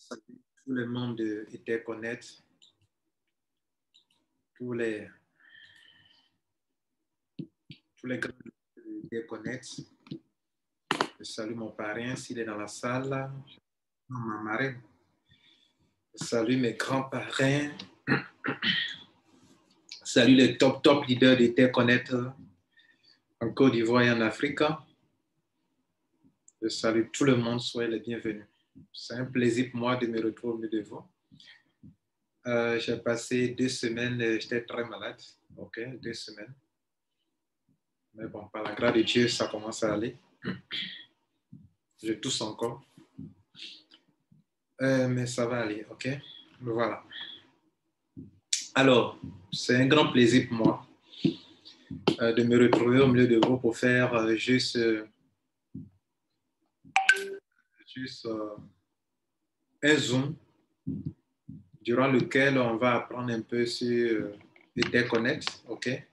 Salut tout le monde de Interconnect, tous les gars de Interconnect. Je salue mon parrain s'il est dans la salle, ma marraine. Je salue mes grands parrains. Salut les top leaders d'Interconnect en Côte d'Ivoire et en Afrique. Je salue tout le monde, soyez les bienvenus. C'est un plaisir pour moi de me retrouver au milieu de vous. J'ai passé 2 semaines, j'étais très malade, 2 semaines. Mais bon, par la grâce de Dieu, ça commence à aller. Je tousse encore. Mais ça va aller, ok? Voilà. Alors, c'est un grand plaisir pour moi de me retrouver au milieu de vous pour faire juste un zoom durant lequel on va apprendre un peu sur Interconnect, ok?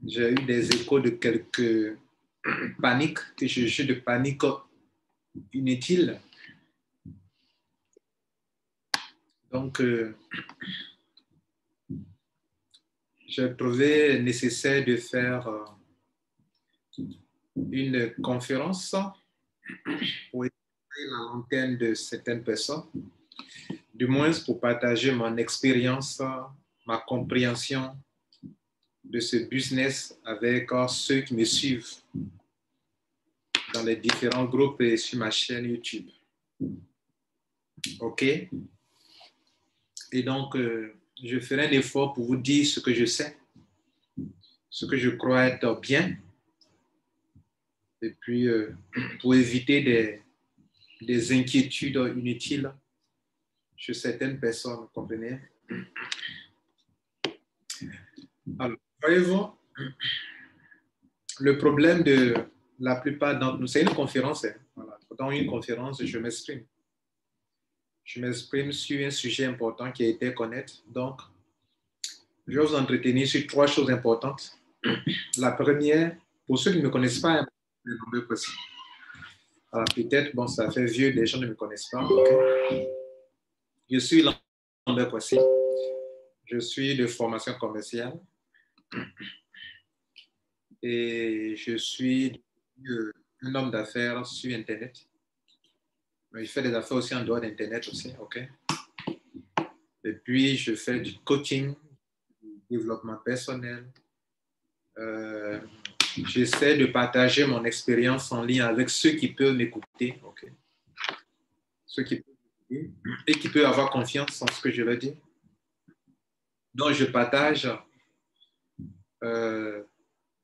J'ai eu des échos de quelques paniques, que je juge de panique inutile. Donc, j'ai trouvé nécessaire de faire une conférence pour éclairer la lanterne de certaines personnes, du moins pour partager mon expérience, ma compréhension de ce business avec ceux qui me suivent dans les différents groupes et sur ma chaîne YouTube. OK? Et donc, je ferai un effort pour vous dire ce que je sais, ce que je crois être bien, et puis pour éviter des inquiétudes inutiles chez certaines personnes, vous comprenez? Alors, voyez-vous, le problème de la plupart d'entre nous, c'est une conférence. Hein, voilà. Dans une conférence, je m'exprime. Je m'exprime sur un sujet important qui a été connaître. Donc, je vais vous entretenir sur 3 choses importantes. La première, pour ceux qui ne me connaissent pas, le nombre précis. Alors, peut-être, bon, ça fait vieux, les gens ne me connaissent pas. Okay? Je suis Lambert Kwasi. Je suis de formation commerciale. Et je suis un homme d'affaires sur Internet. Mais je fais des affaires aussi en dehors d'Internet aussi, ok? Et puis, je fais du coaching, du développement personnel. J'essaie de partager mon expérience en ligne avec ceux qui peuvent m'écouter, ok? Ceux qui peuvent m'écouter et qui peuvent avoir confiance en ce que je veux dire. Donc, je partage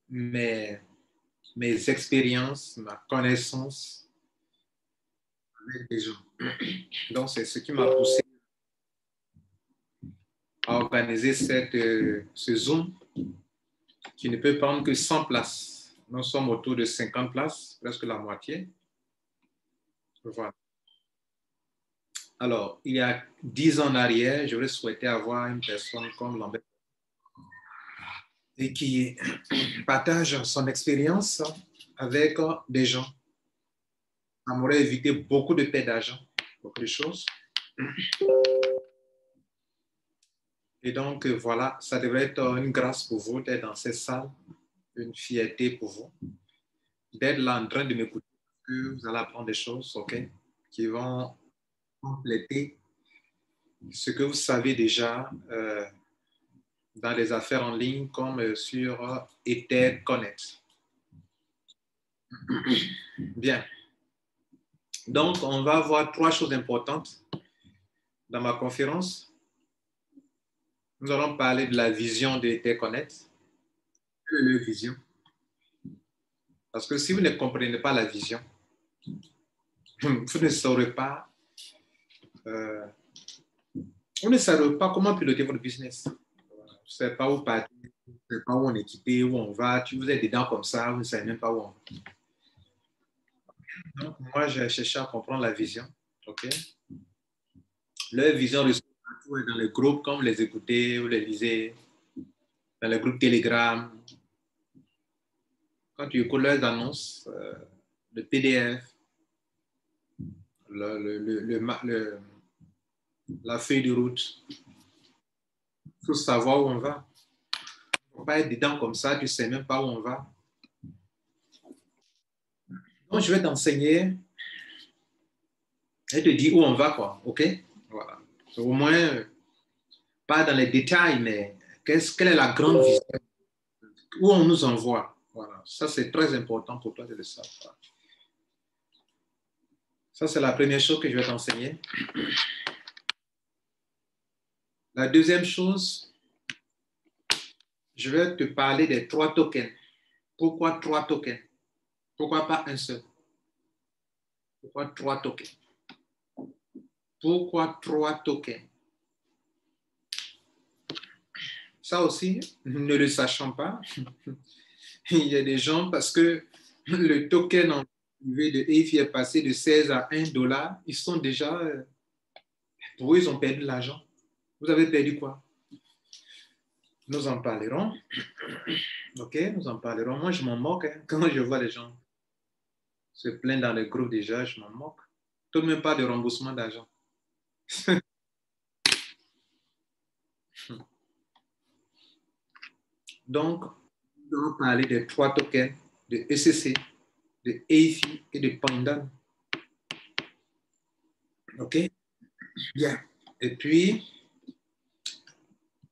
mes expériences, ma connaissance avec des gens. Donc, c'est ce qui m'a poussé à organiser ce Zoom qui ne peut prendre que 100 places. Nous sommes autour de 50 places, presque la moitié. Voilà. Alors, il y a 10 ans en arrière, j'aurais souhaité avoir une personne comme Lambert et qui partage son expérience avec des gens. Ça m'aurait évité beaucoup de pertes d'argent, beaucoup de choses. Et donc, voilà, ça devrait être une grâce pour vous d'être dans cette salle, une fierté pour vous, d'être là en train de m'écouter, que vous allez apprendre des choses, ok, qui vont compléter ce que vous savez déjà dans les affaires en ligne comme sur Interconnect. Bien. Donc, on va voir 3 choses importantes dans ma conférence. Nous allons parler de la vision d'Interconnect. Quelle est leur vision? Parce que si vous ne comprenez pas la vision, vous ne saurez pas comment piloter votre business. Vous ne savez pas où partir, vous ne savez pas où on est quitté, où on va. Vous êtes dedans comme ça, vous ne savez même pas où on va. Donc, moi, j'ai cherché à comprendre la vision. OK? Leur vision ressort partout dans les groupes, comme vous les écoutez, vous les lisez, dans les groupes Telegram. Quand tu écoutes leurs annonces, le PDF, la feuille de route. Il faut savoir où on va. Il ne faut pas être dedans comme ça, tu ne sais même pas où on va. Donc, je vais t'enseigner et te dire où on va, quoi. OK? Voilà. Au moins, pas dans les détails, mais quelle est la grande vision? Où on nous envoie? Voilà. Ça, c'est très important pour toi de le savoir. Ça, c'est la première chose que je vais t'enseigner. La deuxième chose, je vais te parler des 3 tokens. Pourquoi 3 tokens? Pourquoi pas un seul? Pourquoi 3 tokens? Pourquoi 3 tokens? Ça aussi, ne le sachant pas, il y a des gens, parce que le token en privé de ETH est passé de 16 à 1 dollar, ils sont déjà, pour eux, ils ont perdu de l'argent. Vous avez perdu quoi? Nous en parlerons. OK, nous en parlerons. Moi, je m'en moque hein, quand je vois les gens se plaindre dans les groupes déjà, je m'en moque. Tout de même pas de remboursement d'argent. Donc, nous allons parler des 3 tokens de ECC, de EIFI et de Pandan. OK? Bien. Et puis,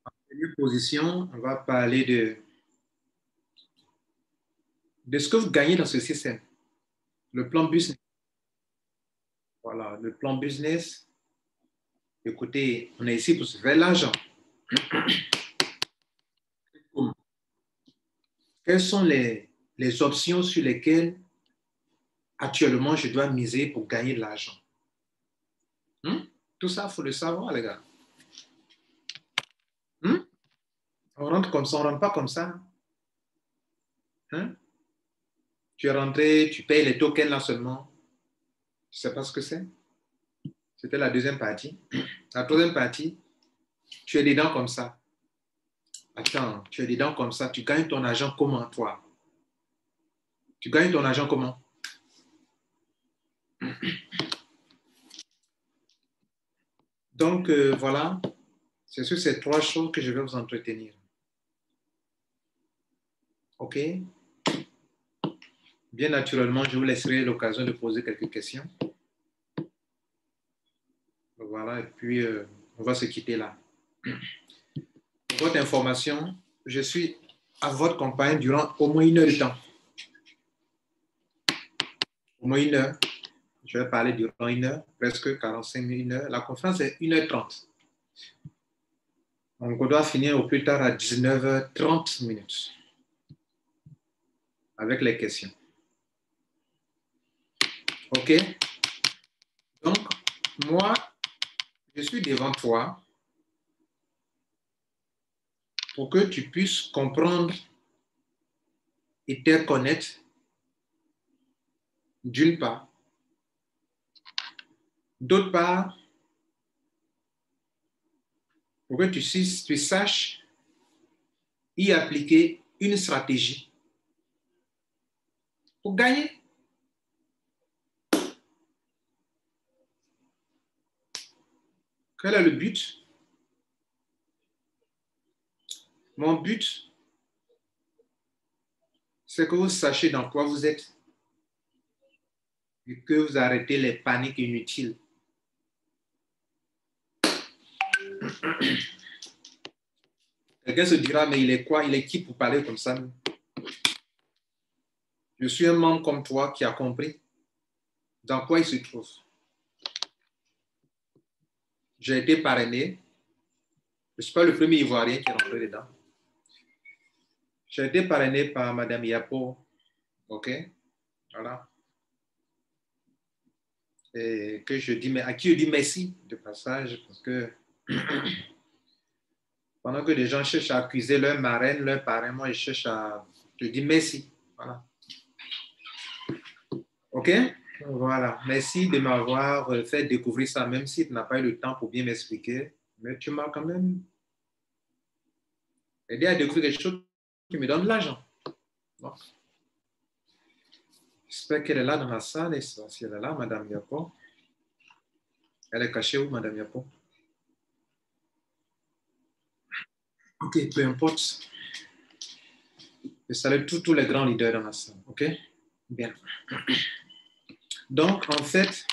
en première position, on va parler de ce que vous gagnez dans ce système. Le plan business. Voilà, le plan business. Écoutez, on est ici pour se faire l'argent. Quelles sont les options sur lesquelles actuellement je dois miser pour gagner de l'argent? Tout ça, il faut le savoir, les gars. On rentre comme ça, on ne rentre pas comme ça. Tu es rentré, tu payes les tokens là seulement. Je ne sais pas ce que c'est. C'était la deuxième partie. La troisième partie, tu es dedans comme ça. Attends, tu es dedans comme ça. Tu gagnes ton argent comment, toi? Tu gagnes ton argent comment? Donc, voilà. C'est sur ces 3 choses que je vais vous entretenir. OK? Bien naturellement, je vous laisserai l'occasion de poser quelques questions. Voilà, et puis on va se quitter là. Pour votre information, je suis à votre compagnie durant au moins 1 heure de temps. Au moins 1 heure. Je vais parler durant 1 heure, presque 45 minutes, 1 heure. La conférence est 1h30. Donc, on doit finir au plus tard à 19h30 minutes avec les questions. OK? Donc, moi, je suis devant toi pour que tu puisses comprendre et te connaître d'une part. D'autre part, pour que tu saches y appliquer une stratégie pour gagner. Quel est le but? Mon but, c'est que vous sachiez dans quoi vous êtes et que vous arrêtez les paniques inutiles. Quelqu'un se dira, mais il est quoi? Il est qui pour parler comme ça? Je suis un membre comme toi qui a compris dans quoi il se trouve. J'ai été parrainé. Je ne suis pas le premier Ivoirien qui est rentré dedans. J'ai été parrainé par Madame Yapo. OK? Voilà. Et que je dis, mais à qui je dis merci de passage, parce que pendant que des gens cherchent à accuser leur marraine, leur parrain, moi, je cherche à te dire merci. Voilà. OK? Voilà. Merci de m'avoir fait découvrir ça, même si tu n'as pas eu le temps pour bien m'expliquer. Mais tu m'as quand même aidé à découvrir quelque chose qui me donne de l'argent. Bon. J'espère qu'elle est là dans la salle. Et si elle est là, Madame Yoko. Elle est cachée où, Madame Yapo? Ok, peu importe. Je salue tous les grands leaders dans la salle. Ok? Bien. Donc, en fait,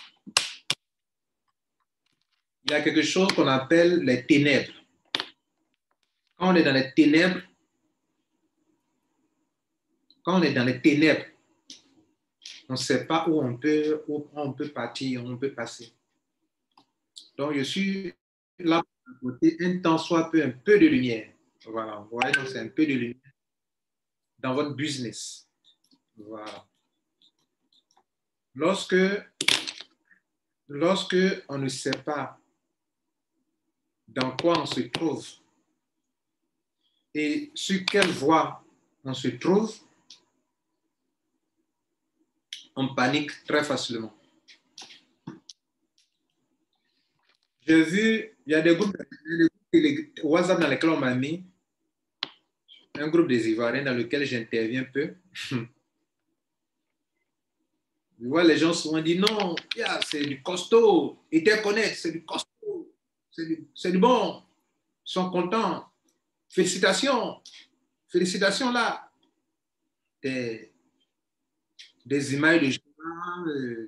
il y a quelque chose qu'on appelle les ténèbres. Quand on est dans les ténèbres, on ne sait pas où on peut partir, où on peut passer. Donc, je suis là pour apporter un tant soit peu, un peu de lumière. Voilà, vous voyez, donc c'est un peu de lumière dans votre business. Voilà. Lorsque on ne sait pas dans quoi on se trouve et sur quelle voie on se trouve, on panique très facilement. J'ai vu, il y a des groupes WhatsApp dans lesquels on m'a mis, un groupe des Ivoiriens dans lequel j'interviens peu. Je vois les gens souvent dire non, yeah, c'est du costaud, ils te connaissent, c'est du costaud, c'est du bon, ils sont contents, félicitations, félicitations là. Des images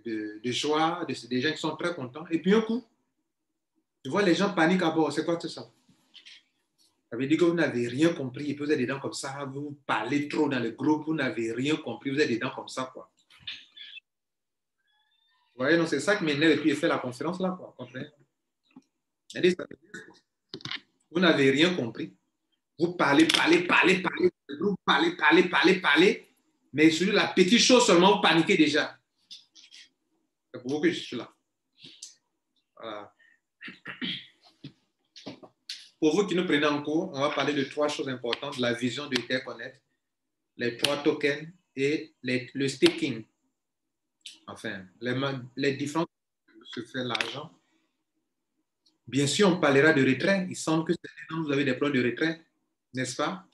de joie, des gens qui sont très contents. Et puis un coup, tu vois les gens paniquent à bord. C'est quoi tout ça? Ça veut dire que vous n'avez rien compris et puis vous êtes dedans comme ça, vous parlez trop dans le groupe, vous n'avez rien compris, vous êtes dedans comme ça, quoi. Vous voyez, non, c'est ça qui m'énerve et puis il fait la conférence là, quoi. Comprenez? Vous n'avez rien compris. Vous parlez, vous parlez, mais sur la petite chose seulement, vous paniquez déjà. C'est pour vous que je suis là. Voilà. Pour vous qui nous prenez en cours, on va parler de trois choses importantes, la vision de Interconnect, les trois tokens et le staking. Enfin, les différentes se fait l'argent. Bien sûr, on parlera de retrait. Il semble que vous avez des plans de retrait, n'est-ce pas?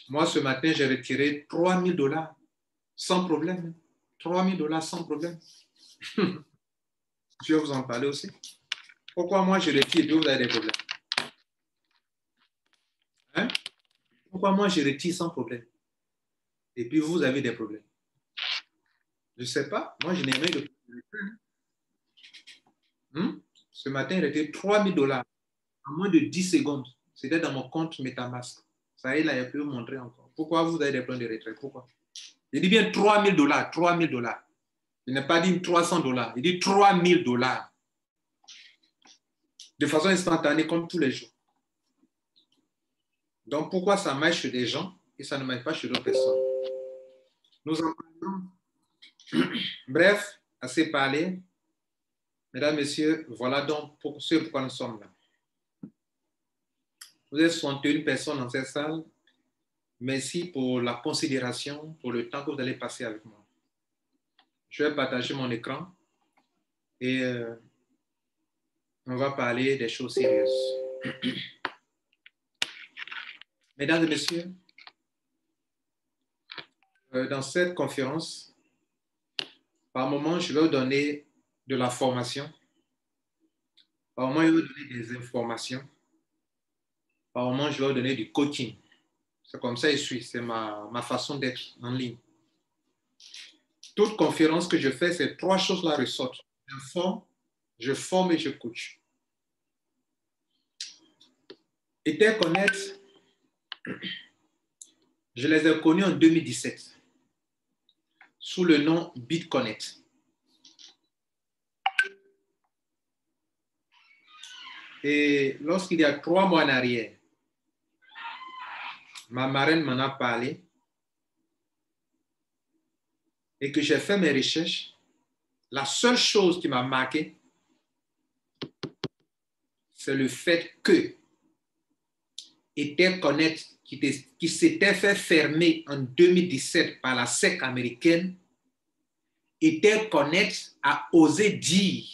Moi, ce matin, j'ai retiré 3 000 $ sans problème. 3 000 $ sans problème. Je vais vous en parler aussi. Pourquoi moi, je retire et puis vous avez des problèmes? Hein? Pourquoi moi, je retire sans problème et puis vous avez des problèmes? Je ne sais pas. Moi, je n'ai rien de Ce matin, il était 3 000 $ en moins de 10 secondes. C'était dans mon compte MetaMask. Ça y est, là, il peut vous montrer encore. Pourquoi vous avez des plans de retraite? Pourquoi? Il dit bien 3 000 $, 3 000 $. Il n'a pas dit 300 $. Il dit 3 000 $. De façon instantanée, comme tous les jours. Donc, pourquoi ça marche chez des gens et ça ne marche pas chez d'autres personnes? Nous en parlons. Bref, assez parlé. Mesdames, Messieurs, voilà donc pour ce pourquoi nous sommes là. Vous êtes 61 personnes dans cette salle. Merci pour la considération, pour le temps que vous allez passer avec moi. Je vais partager mon écran et on va parler des choses sérieuses. Mesdames et messieurs, dans cette conférence, par moment, je vais vous donner de la formation. Par moment, je vais vous donner des informations. Par moment, je vais vous donner du coaching. C'est comme ça que je suis. C'est ma façon d'être en ligne. Toute conférence que je fais, ces trois choses-là ressortent. Je forme et je coach. Interconnect, je les ai connus en 2017 sous le nom BitConnect. Et lorsqu'il y a 3 mois en arrière, ma marraine m'en a parlé et que j'ai fait mes recherches, la seule chose qui m'a marqué, c'est le fait que Interconnect, qui s'était fait fermer en 2017 par la SEC américaine, Interconnect a osé dire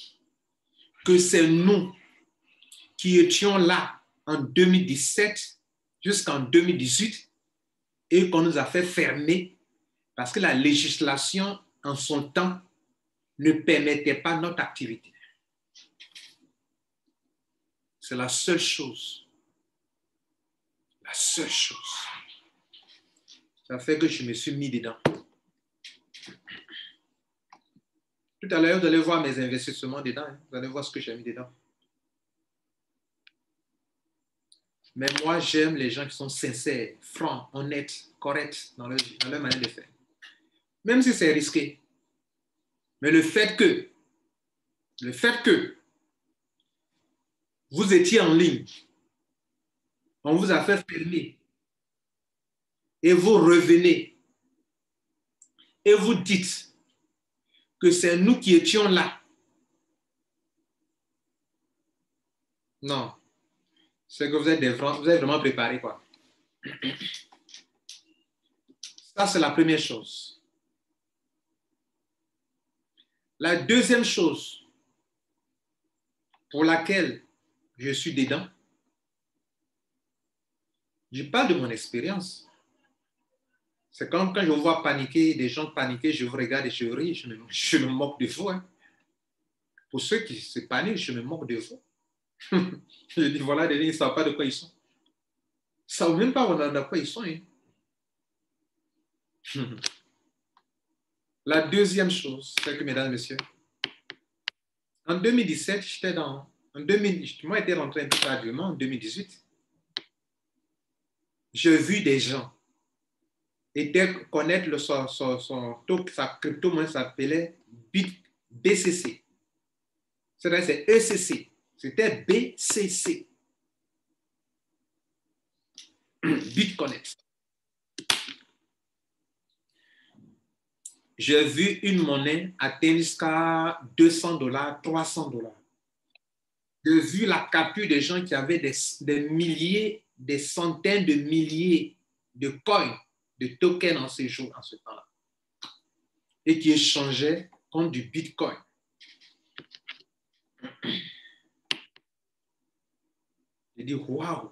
que c'est nous qui étions là en 2017 jusqu'en 2018 et qu'on nous a fait fermer parce que la législation en son temps ne permettait pas notre activité. C'est la seule chose. La seule chose. Ça fait que je me suis mis dedans. Tout à l'heure, vous allez voir mes investissements dedans. Hein. Vous allez voir ce que j'ai mis dedans. Mais moi, j'aime les gens qui sont sincères, francs, honnêtes, corrects dans leur manière de faire. Même si c'est risqué. Mais le fait que vous étiez en ligne, on vous a fait filmer, et vous revenez, et vous dites que c'est nous qui étions là. Non. C'est que vous êtes vraiment préparés, quoi. Ça, c'est la première chose. La deuxième chose pour laquelle je suis dedans, je parle de mon expérience. C'est comme quand je vous vois paniquer, des gens paniquer, je vous regarde et je ris, je me moque de vous. Hein. Pour ceux qui se paniquent, je me moque de vous. Je dis, voilà, ils ne savent pas de quoi ils sont. Ils ne savent même pas de quoi ils sont. Hein. La deuxième chose, c'est que, mesdames et messieurs, en 2017, moi, j'étais rentré un peu tardivement en 2018. J'ai vu des gens connaître son taux, sa crypto-monnaie s'appelait BCC. C'est ECC. C'était BCC. BitConnect. J'ai vu une monnaie atteindre jusqu'à $200, $300. J'ai vu la capture des gens qui avaient des milliers, des centaines de milliers de coins, de tokens en ce temps-là, et qui échangeaient contre du Bitcoin. J'ai dit, waouh,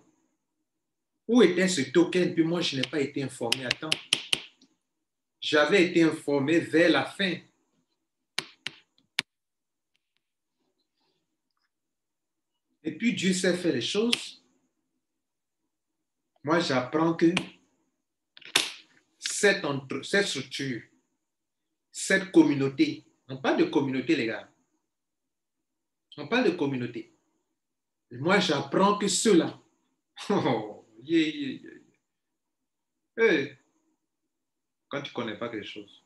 où était ce token? Puis moi, je n'ai pas été informé à temps. J'avais été informé vers la fin. Et puis Dieu sait faire les choses. Moi, j'apprends que cette structure, cette communauté, on parle de communauté, les gars. On parle de communauté. Et moi, j'apprends que ceux-là, oh, yeah, yeah, yeah. Hey, quand tu ne connais pas quelque chose.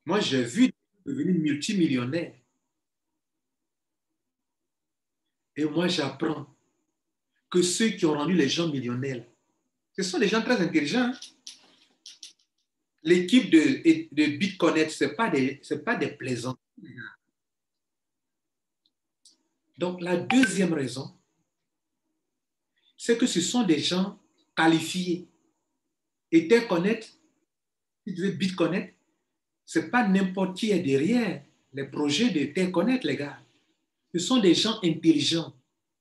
Moi, j'ai vu devenir multimillionnaire. Et moi, j'apprends que ceux qui ont rendu les gens millionnaires, ce sont des gens très intelligents. L'équipe de BitConnect, ce n'est pas des plaisants. Donc, la deuxième raison, c'est que ce sont des gens qualifiés. Et Interconnect, si tu veux BitConnect, ce n'est pas n'importe qui est derrière les projets de Interconnect, les gars. Ce sont des gens intelligents,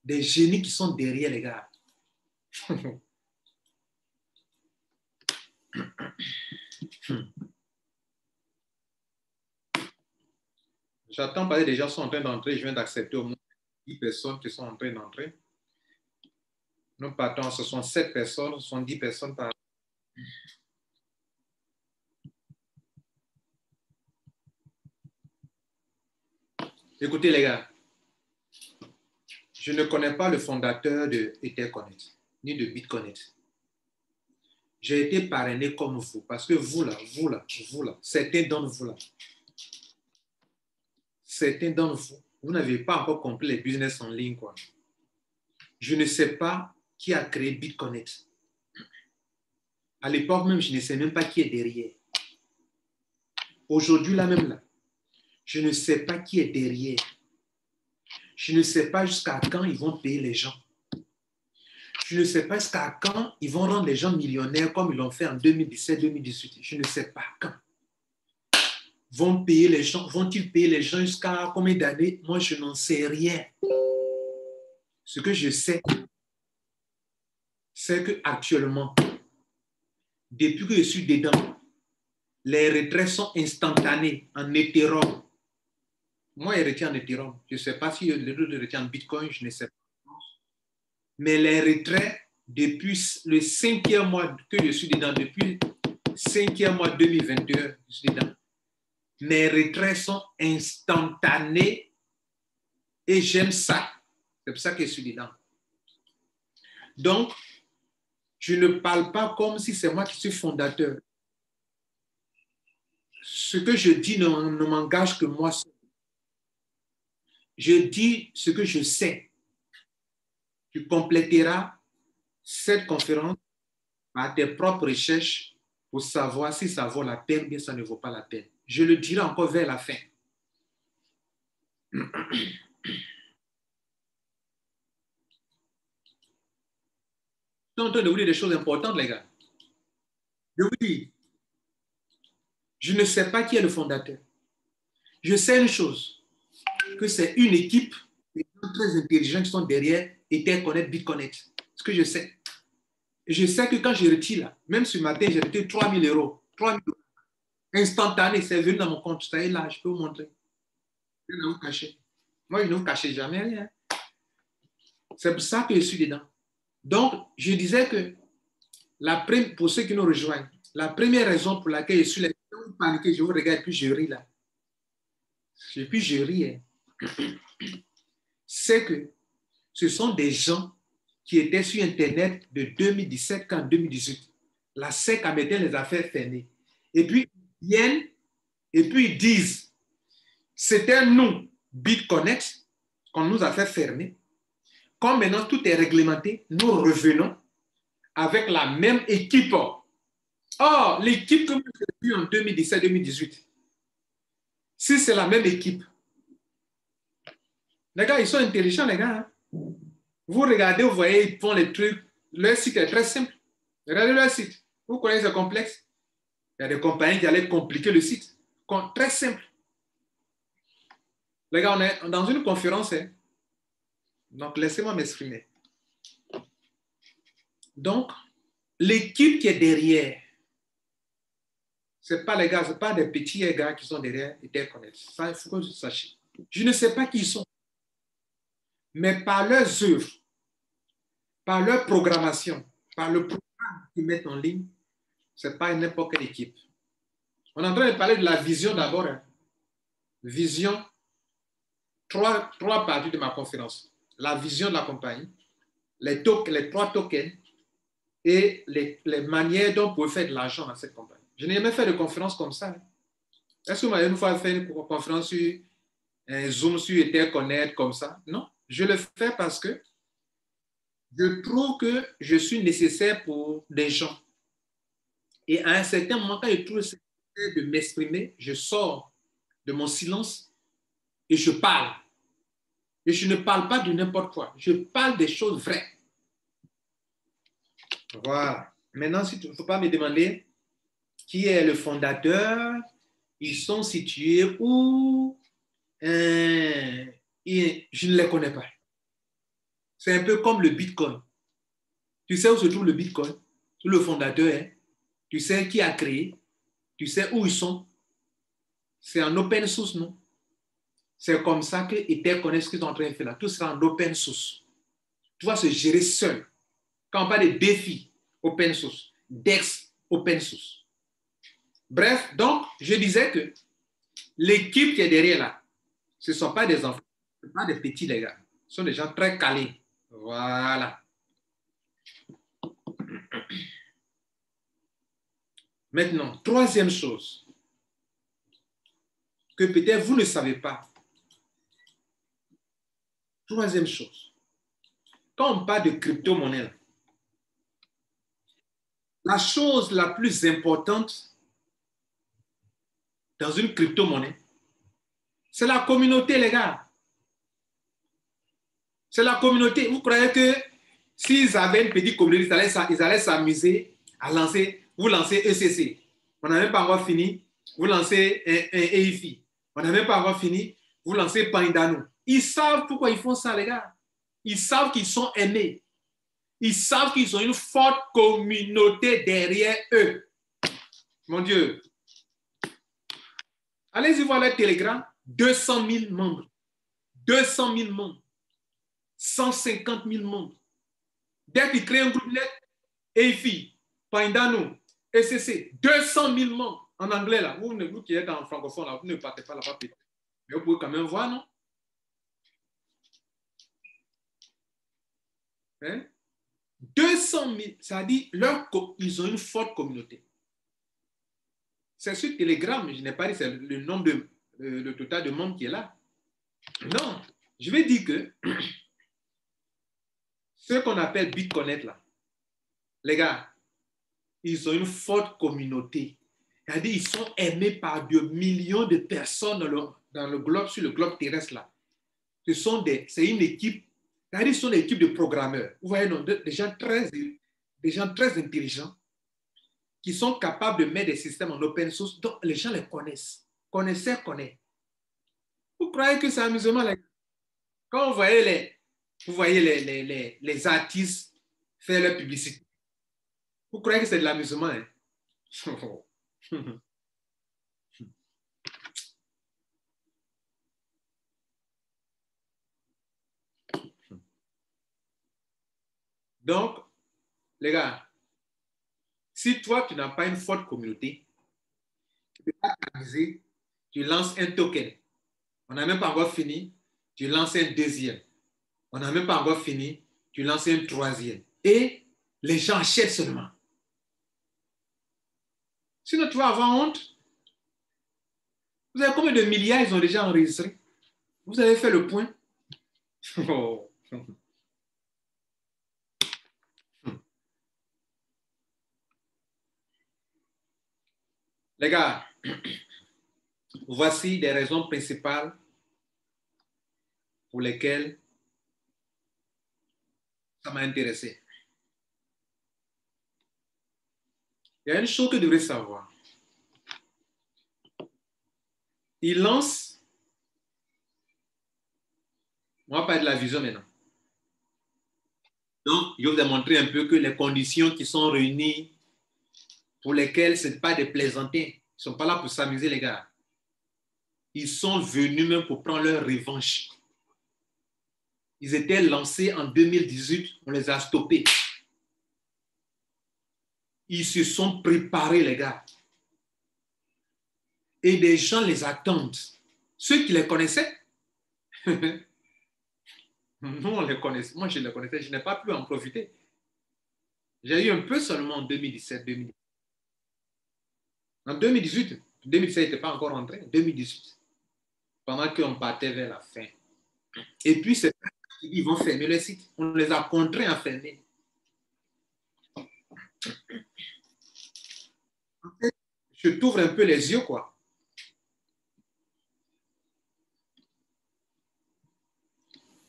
des génies qui sont derrière, les gars. J'attends parler, des gens sont en train d'entrer. Je viens d'accepter au moins 10 personnes qui sont en train d'entrer. Nous partons, ce sont 7 personnes, ce sont 10 personnes par. Écoutez, les gars, je ne connais pas le fondateur de Etherconnect, ni de BitConnect. J'ai été parrainé comme vous, parce que vous là, certains d'entre vous, vous n'avez pas encore compris les business en ligne, quoi. Je ne sais pas qui a créé BitConnect. À l'époque même, je ne sais même pas qui est derrière. Aujourd'hui, là même, là, je ne sais pas qui est derrière. Je ne sais pas jusqu'à quand ils vont payer les gens. Je ne sais pas jusqu'à quand ils vont rendre les gens millionnaires comme ils l'ont fait en 2017-2018. Je ne sais pas quand. Vont-ils payer les gens jusqu'à combien d'années? Moi, je n'en sais rien. Ce que je sais, c'est qu'actuellement, depuis que je suis dedans, les retraits sont instantanés en Ethereum. Moi, il retient en Ethereum. Je ne sais pas si les autres retiennent en Bitcoin, je ne sais pas. Mais les retraits, depuis le 5e mois que je suis dedans, depuis le 5e mois 2021, je suis dedans, mes retraits sont instantanés et j'aime ça. C'est pour ça que je suis dedans. Donc, je ne parle pas comme si c'est moi qui suis fondateur. Ce que je dis ne m'engage que moi seul. Je dis ce que je sais. Tu compléteras cette conférence par tes propres recherches pour savoir si ça vaut la peine ou bien ça ne vaut pas la peine. Je le dirai encore vers la fin. Je suis en train de vous dire des choses importantes, les gars. Je vous dis, je ne sais pas qui est le fondateur. Je sais une chose, que c'est une équipe de gens très intelligents qui sont derrière Etherconnect, BitConnect. Ce que je sais. Et je sais que quand je retire là, même ce matin, j'ai retiré 3 000 euros. 3 000 euros. Instantané, c'est venu dans mon compte. Ça est là, je peux vous montrer. Je ne vous cacher. Moi, je ne vous cachais jamais rien. C'est pour ça que je suis dedans. Donc, je disais que pour ceux qui nous rejoignent, la première raison pour laquelle je suis là, je paniquer, je vous regarde et puis je ris là. Et puis je ris. Hein. C'est que ce sont des gens qui étaient sur Internet de 2017 qu'en 2018. La SEC a mis les affaires fermées. Et puis, ils viennent et puis ils disent, c'était nous, BitConnect, qu'on nous a fait fermer. Comme maintenant tout est réglementé, nous revenons avec la même équipe. Or, l'équipe que vous avez vue en 2017-2018, si c'est la même équipe, les gars, ils sont intelligents, les gars. Hein? Vous regardez, vous voyez, ils font les trucs. Leur site est très simple. Regardez leur site. Vous connaissez ce complexe? Il y a des compagnies qui allaient compliquer le site. Très simple. Les gars, on est dans une conférence. Hein? Donc, laissez-moi m'exprimer. Donc, l'équipe qui est derrière, ce n'est pas les gars, ce n'est pas des petits gars qui sont derrière Etherconnect. Ça, il faut que vous sachiez. Je ne sais pas qui ils sont. Mais par leurs œuvres, par leur programmation, par le programme qu'ils mettent en ligne, ce n'est pas n'importe quelle équipe. On est en train de parler de la vision d'abord. Hein. Vision, trois parties de ma conférence. La vision de la compagnie, les 3 tokens et les manières dont on peut faire de l'argent dans cette compagnie. Je n'ai jamais fait de conférence comme ça. Hein. Est-ce que vous m'avez une fois fait une conférence sur un Zoom sur Etherconnect comme ça? Non. Je le fais parce que je trouve que je suis nécessaire pour des gens. Et à un certain moment, quand je trouve nécessaire de m'exprimer, je sors de mon silence et je parle. Et je ne parle pas de n'importe quoi. Je parle des choses vraies. Voilà. Maintenant, il ne faut pas me demander qui est le fondateur, ils sont situés où, je ne les connais pas. C'est un peu comme le Bitcoin. Tu sais où se trouve le Bitcoin, où le fondateur est, tu sais qui a créé, tu sais où ils sont. C'est en open source, non? C'est comme ça que Etherconnect, ce qu'ils sont en train de faire là, tout sera en open source. Tu vas se gérer seul. Quand on parle de défis, open source, DEX, open source. Bref, donc, je disais que l'équipe qui est derrière là, ce ne sont pas des enfants, ce ne sont pas des petits, les gars. Ce sont des gens très calés. Voilà. Maintenant, troisième chose, que peut-être vous ne savez pas. Troisième chose, quand on parle de crypto-monnaie, la chose la plus importante dans une crypto-monnaie, c'est la communauté, les gars. C'est la communauté. Vous croyez que s'ils avaient une petite communauté, ils allaient s'amuser à lancer, vous lancez ECC. On n'a même pas encore fini. Vous lancez un EIFI. On n'a même pas encore fini. Vous lancez Pandano. Ils savent pourquoi ils font ça, les gars. Ils savent qu'ils sont aimés. Ils savent qu'ils ont une forte communauté derrière eux. Mon Dieu. Allez-y voir leur Telegram. 200 000 membres, 200 000 membres, 150 000 membres. Dès qu'il crée un groupe net, EFI, Paindano, ECC, 200 000 membres en anglais là. Vous qui êtes en francophone là, vous ne partez pas là-bas. Mais vous pouvez quand même voir, non? Hein? 200 000, ça dit ils ont une forte communauté. C'est sur Telegram, je n'ai pas dit c'est le nombre le total de membres qui est là. Non, je vais dire que ceux qu'on appelle BitConnect là, les gars, ils ont une forte communauté. C'est-à-dire ils sont aimés par de millions de personnes dans le globe, sur le globe terrestre là. C'est une équipe, c'est-à-dire ce sont des équipes de programmeurs. Vous voyez, non, des gens très intelligents qui sont capables de mettre des systèmes en open source dont les gens les connaissent. Connaissent. Vous croyez que c'est amusement, les gars? Quand vous voyez les artistes faire leur publicité, vous croyez que c'est de l'amusement, hein? Donc, les gars, si toi, tu n'as pas une forte communauté, tu peux pas t'amuser, tu lances un token. On n'a même pas encore fini, tu lances un deuxième. On n'a même pas encore fini, tu lances un troisième. Et les gens achètent seulement. Sinon, tu vas avoir honte. Vous savez combien de milliards ils ont déjà enregistrés? Vous avez fait le point? Oh. Les gars, voici des raisons principales pour lesquelles ça m'a intéressé. Il y a une chose que tu devrais savoir. Il lance, on va parler de la vision maintenant. Donc, je vais vous démontrer un peu que les conditions qui sont réunies pour lesquelles ce n'est pas des plaisantins, ils ne sont pas là pour s'amuser, les gars. Ils sont venus même pour prendre leur revanche. Ils étaient lancés en 2018, on les a stoppés. Ils se sont préparés, les gars. Et des gens les attendent. Ceux qui les connaissaient, nous, on les connaissait. Moi, je les connaissais, je n'ai pas pu en profiter. J'ai eu un peu seulement en 2017-2018. En 2018, 2017 n'était pas encore entré, 2018, pendant qu'on partait vers la fin. Et puis, c'est ils vont fermer le site. On les a contraints à fermer. En fait, je t'ouvre un peu les yeux, quoi.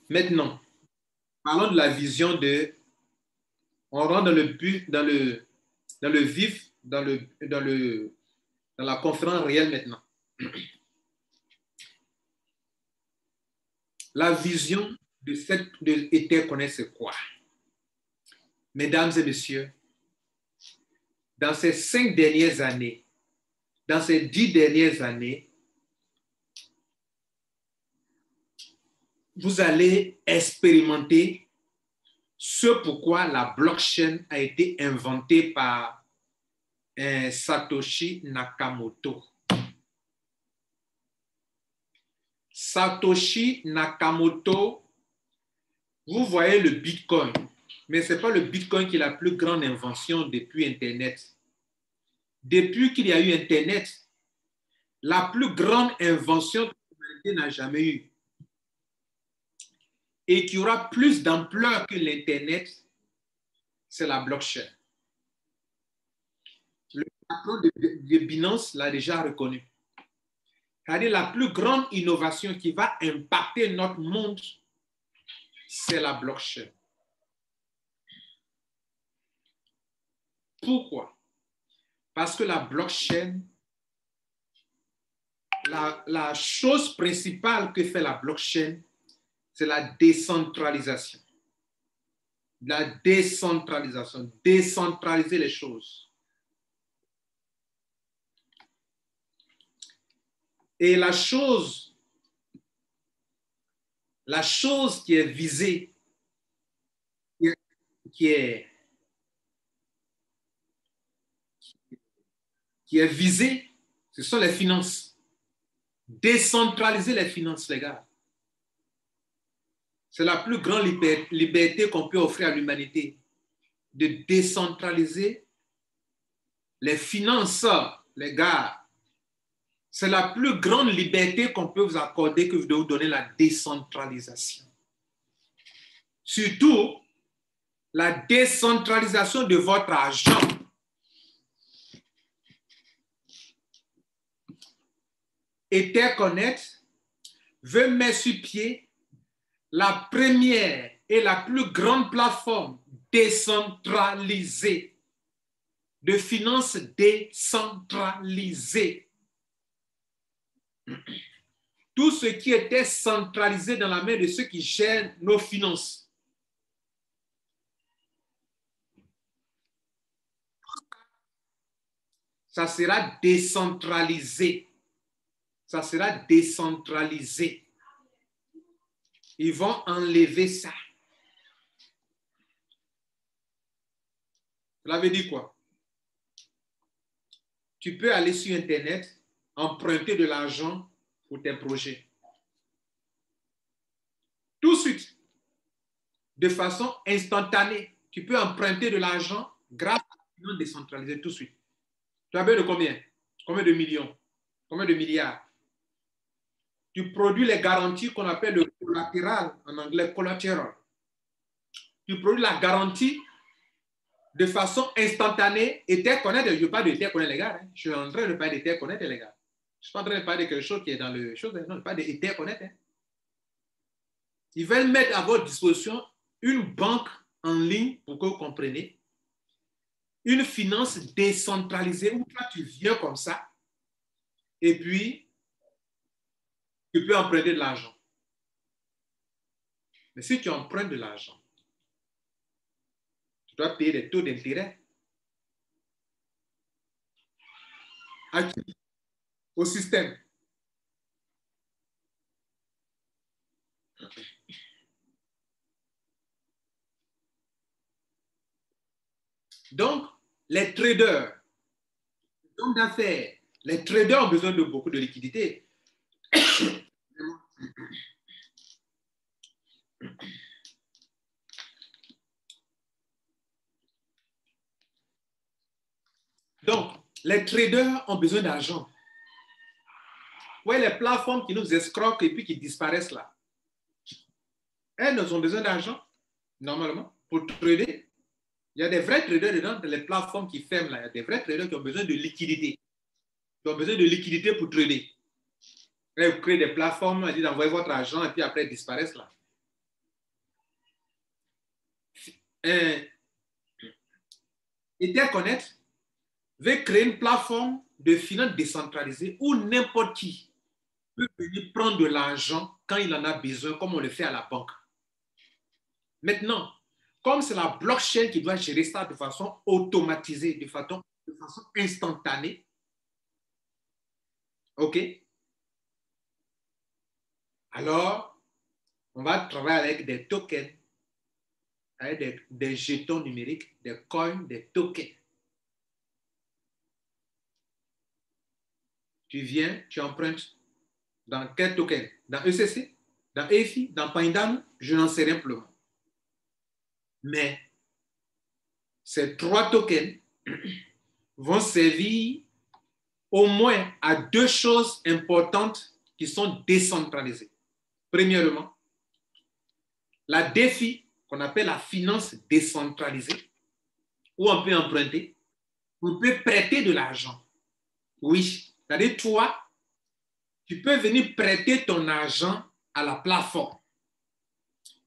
Maintenant, parlons de la vision de... On rentre dans le but, dans le vif, dans la conférence réelle maintenant. La vision de Etherconnect, c'est quoi? Mesdames et messieurs, dans ces 5 dernières années, dans ces 10 dernières années, vous allez expérimenter ce pourquoi la blockchain a été inventée par Satoshi Nakamoto. Satoshi Nakamoto, vous voyez le Bitcoin, mais ce n'est pas le Bitcoin qui est la plus grande invention depuis Internet. Depuis qu'il y a eu Internet, la plus grande invention que l'humanité n'a jamais eue et qui aura plus d'ampleur que l'Internet, c'est la blockchain. Le patron de Binance l'a déjà reconnu. C'est-à-dire la plus grande innovation qui va impacter notre monde, c'est la blockchain. Pourquoi? Parce que la blockchain, la chose principale que fait la blockchain, c'est la décentralisation. La décentralisation, décentraliser les choses. Et la chose la chose qui est visée, qui est visée, ce sont les finances. Décentraliser les finances, les gars. C'est la plus grande liberté qu'on peut offrir à l'humanité, de décentraliser les finances, les gars. C'est la plus grande liberté qu'on peut vous accorder que de vous donner la décentralisation. Surtout, la décentralisation de votre argent. Etherconnect veut mettre sur pied la première et la plus grande plateforme décentralisée, de finances décentralisées. Tout ce qui était centralisé dans la main de ceux qui gèrent nos finances. Ça sera décentralisé. Ça sera décentralisé. Ils vont enlever ça. Cela veut dire quoi? Tu peux aller sur Internet, emprunter de l'argent pour tes projets. Tout de suite, de façon instantanée, tu peux emprunter de l'argent grâce à la finance décentralisée tout de suite. Tu as besoin de combien? Combien de millions? Combien de milliards? Tu produis les garanties qu'on appelle le collatéral, en anglais collateral. Tu produis la garantie de façon instantanée. Etherconnect, je ne parle pas d'Etherconnect, les gars. Je suis en train de parler d'Etherconnect, les gars. Je ne suis pas en train de parler de quelque chose qui est dans le chose. Non, je parle d'Etherconnect. Ils veulent mettre à votre disposition une banque en ligne, pour que vous compreniez, une finance décentralisée où toi, tu viens comme ça et puis tu peux emprunter de l'argent. Mais si tu empruntes de l'argent, tu dois payer des taux d'intérêt au système. Donc, les traders, les hommes d'affaires, les traders ont besoin de beaucoup de liquidités. Donc, les traders ont besoin d'argent. Ouais, les plateformes qui nous escroquent et puis qui disparaissent là, elles ont besoin d'argent, normalement, pour trader. Il y a des vrais traders dedans, les plateformes qui ferment là. Il y a des vrais traders qui ont besoin de liquidité. Qui ont besoin de liquidité pour trader. Et vous créez des plateformes, vous envoyez votre argent et puis après, ils disparaissent là. Etherconnect veut créer une plateforme de finance décentralisée où n'importe qui peut venir prendre de l'argent quand il en a besoin, comme on le fait à la banque. Maintenant, comme c'est la blockchain qui doit gérer ça de façon automatisée, de façon instantanée, OK? Alors, on va travailler avec des tokens, avec des jetons numériques, des coins, des tokens. Tu viens, tu empruntes dans quel token? Dans ECC? Dans EFI? Dans Pindam? Je n'en sais rien pour le moment. Mais ces 3 tokens vont servir au moins à 2 choses importantes qui sont décentralisées. Premièrement, la DeFi, qu'on appelle la finance décentralisée, où on peut emprunter, on peut prêter de l'argent. Oui, c'est-à-dire toi, tu peux venir prêter ton argent à la plateforme.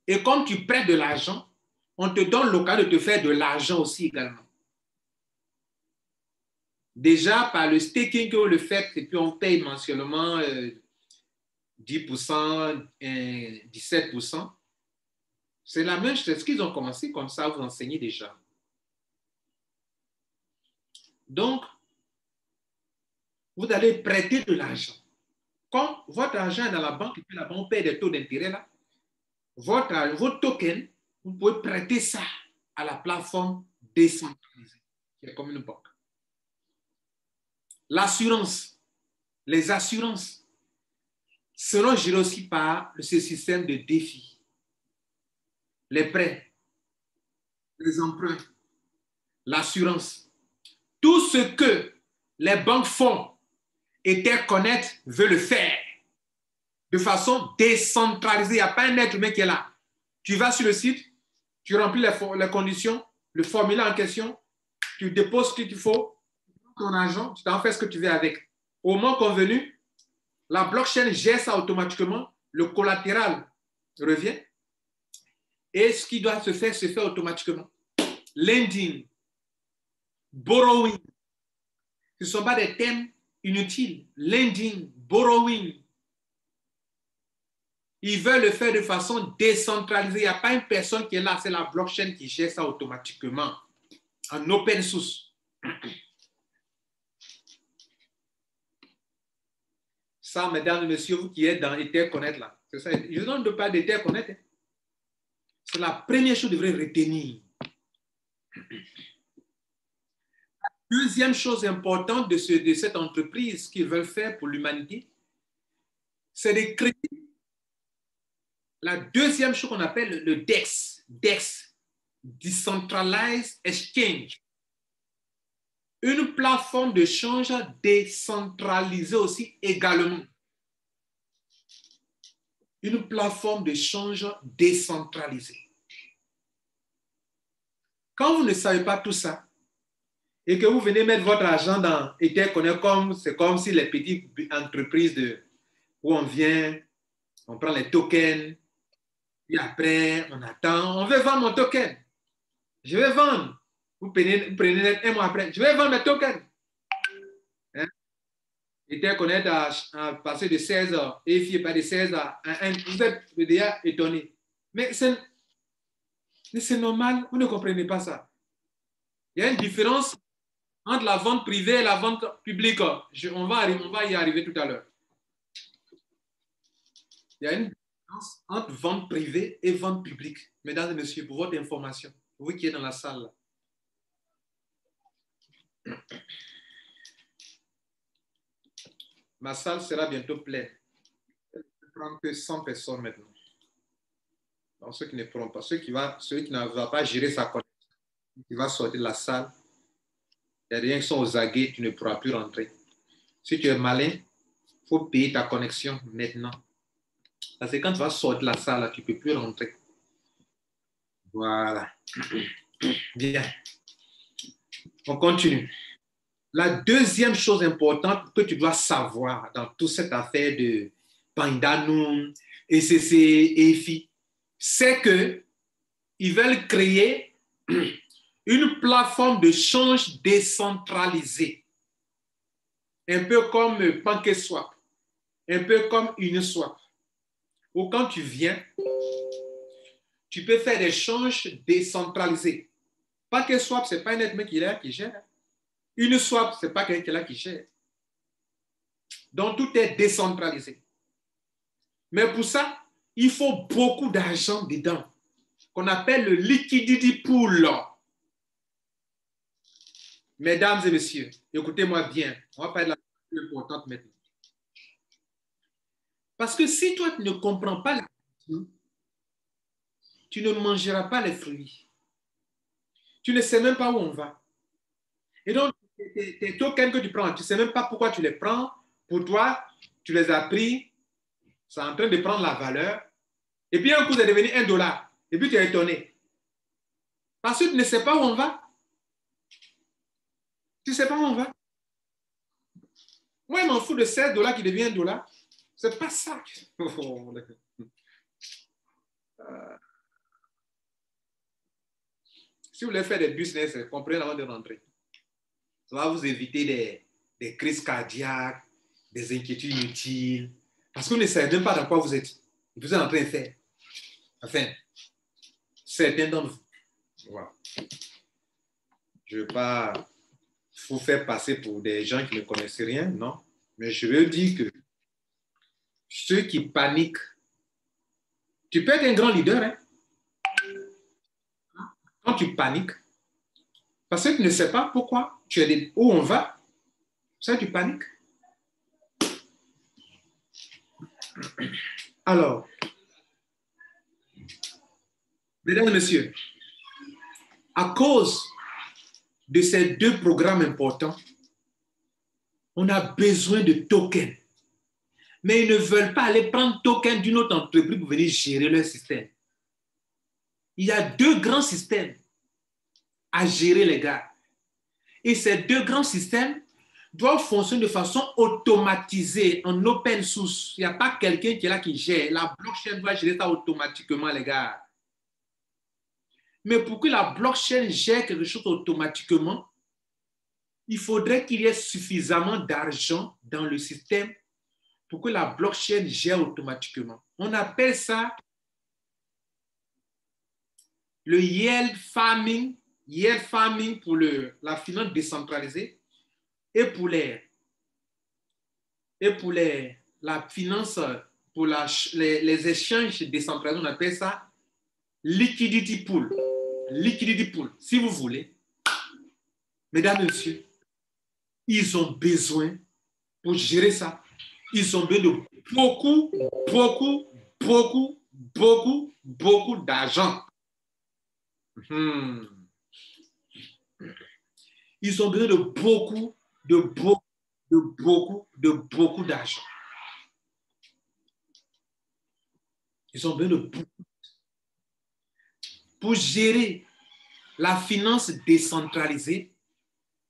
Et comme tu prêtes de l'argent, on te donne l'occasion de te faire de l'argent aussi également. Déjà, par le staking que vous le faites, et puis on paye mensuellement 10%, 17%. C'est la même chose. Ce qu'ils ont commencé comme ça, vous enseignez déjà. Donc, vous allez prêter de l'argent. Quand votre argent est dans la banque, et puis la banque paye des taux d'intérêt là, votre token, vous pouvez prêter ça à la plateforme décentralisée, qui est comme une banque. L'assurance, les assurances seront gérées aussi par ce système de défi. Les prêts, les emprunts, l'assurance. Tout ce que les banques font et Interconnect veut le faire de façon décentralisée. Il n'y a pas un être humain qui est là. Tu vas sur le site, tu remplis les conditions, le formulaire en question, tu déposes ce qu'il faut, ton argent, tu t'en fais ce que tu veux avec. Au moment convenu, la blockchain gère ça automatiquement, le collatéral revient et ce qui doit se fait automatiquement. Lending, borrowing, ce ne sont pas des thèmes inutiles. Lending, borrowing, ils veulent le faire de façon décentralisée. Il n'y a pas une personne qui est là, c'est la blockchain qui gère ça automatiquement en open source. Ça, mesdames et messieurs, vous qui êtes dans Interconnect là, c'est ça. Je ne donne pas d'Interconnect. C'est la première chose que vous devrez retenir. Deuxième chose importante de cette entreprise qu'ils veulent faire pour l'humanité, c'est de créer la deuxième chose qu'on appelle le DEX. DEX, Decentralized Exchange. Une plateforme de change décentralisée aussi également. Une plateforme de change décentralisée. Quand vous ne savez pas tout ça, et que vous venez mettre votre argent dans Interconnect, c'est comme si les petites entreprises où on vient, on prend les tokens, et après, on attend, on veut vendre mon token. Je vais vendre. Vous prenez un mois après, je vais vendre mes tokens. Hein? Interconnect a passé de 16 heures, EFI est pas de 16 à 1. Vous êtes déjà étonné. Mais c'est normal, vous ne comprenez pas ça. Il y a une différence entre la vente privée et la vente publique. On va y arriver tout à l'heure. Il y a une différence entre vente privée et vente publique. Mesdames et messieurs, pour votre information, vous qui êtes dans la salle. Ma salle sera bientôt pleine. Je ne prends que 100 personnes maintenant. Donc, ceux qui ne pourront pas, ceux qui ne vont pas gérer sa connexion, qui va sortir de la salle, il y a des gens qui sont aux aguets, tu ne pourras plus rentrer. Si tu es malin, il faut payer ta connexion maintenant. Parce que quand tu vas sortir de la salle, tu ne peux plus rentrer. Voilà. Bien. On continue. La deuxième chose importante que tu dois savoir dans toute cette affaire de Pandanum, ECC, EFI, c'est qu'ils veulent créer une plateforme de change décentralisée. Un peu comme PancakeSwap, un peu comme Uniswap. Où quand tu viens, tu peux faire des échanges décentralisés. PancakeSwap, ce n'est pas un être humain qui gère. Uniswap, ce n'est pas quelqu'un qui est là qui gère. Donc, tout est décentralisé. Mais pour ça, il faut beaucoup d'argent dedans, qu'on appelle le liquidity pool. Mesdames et messieurs, écoutez-moi bien. On va parler de la chose plus importante maintenant. Parce que si toi, tu ne comprends pas la question, tu ne mangeras pas les fruits. Tu ne sais même pas où on va. Et donc, tes tokens que tu prends, tu ne sais même pas pourquoi tu les prends. Pour toi, tu les as pris, c'est en train de prendre la valeur. Et puis, un coup, c'est devenu $1. Et puis, tu es étonné. Parce que tu ne sais pas où on va. Tu ne sais pas où on va. Moi, je m'en fous de $16 qui devient $1. C'est pas ça. Si vous voulez faire des business, comprenez avant de rentrer. Ça va vous éviter des crises cardiaques, des inquiétudes inutiles. Parce que vous ne savez même pas dans quoi vous êtes. Vous êtes en train de faire. Enfin, certains d'entre vous. Voilà. Je ne veux pas vous faire passer pour des gens qui ne connaissent rien, non. Mais je veux dire que ceux qui paniquent, Tu peux être un grand leader, hein, quand tu paniques, parce que tu ne sais pas pourquoi, où on va, ça tu paniques. Alors, mesdames et messieurs, à cause de ces deux programmes importants, on a besoin de tokens. Mais ils ne veulent pas aller prendre token d'une autre entreprise pour venir gérer leur système. Il y a deux grands systèmes à gérer, les gars. Et ces deux grands systèmes doivent fonctionner de façon automatisée, en open source. Il n'y a pas quelqu'un qui est là qui gère. La blockchain doit gérer ça automatiquement, les gars. Mais pour que la blockchain gère quelque chose automatiquement, il faudrait qu'il y ait suffisamment d'argent dans le système pour que la blockchain gère automatiquement. On appelle ça le yield farming pour la finance décentralisée et pour la finance, pour les échanges décentralisés, on appelle ça liquidity pool. Liquidity pool, si vous voulez. Mesdames et messieurs, ils ont besoin, pour gérer ça, ils ont besoin de beaucoup d'argent. Ils ont besoin de beaucoup d'argent. Ils ont besoin de beaucoup. Pour gérer la finance décentralisée,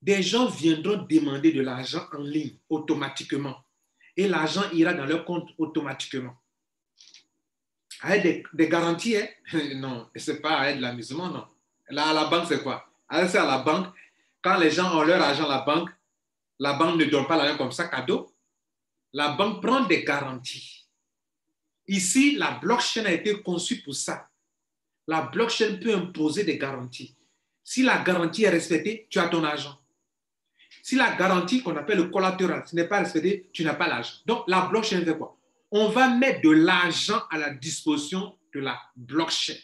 des gens viendront demander de l'argent en ligne automatiquement. Et l'argent ira dans leur compte automatiquement. Avec des garanties, hein? Non, ce n'est pas avec de l'amusement, non. Là, à la banque, c'est quoi? C'est à la banque, quand les gens ont leur argent à la banque ne donne pas l'argent comme ça, cadeau. La banque prend des garanties. Ici, la blockchain a été conçue pour ça. La blockchain peut imposer des garanties. Si la garantie est respectée, tu as ton argent. Si la garantie qu'on appelle le collatéral n'est pas respectée, tu n'as pas l'argent. Donc, la blockchain fait quoi? On va mettre de l'argent à la disposition de la blockchain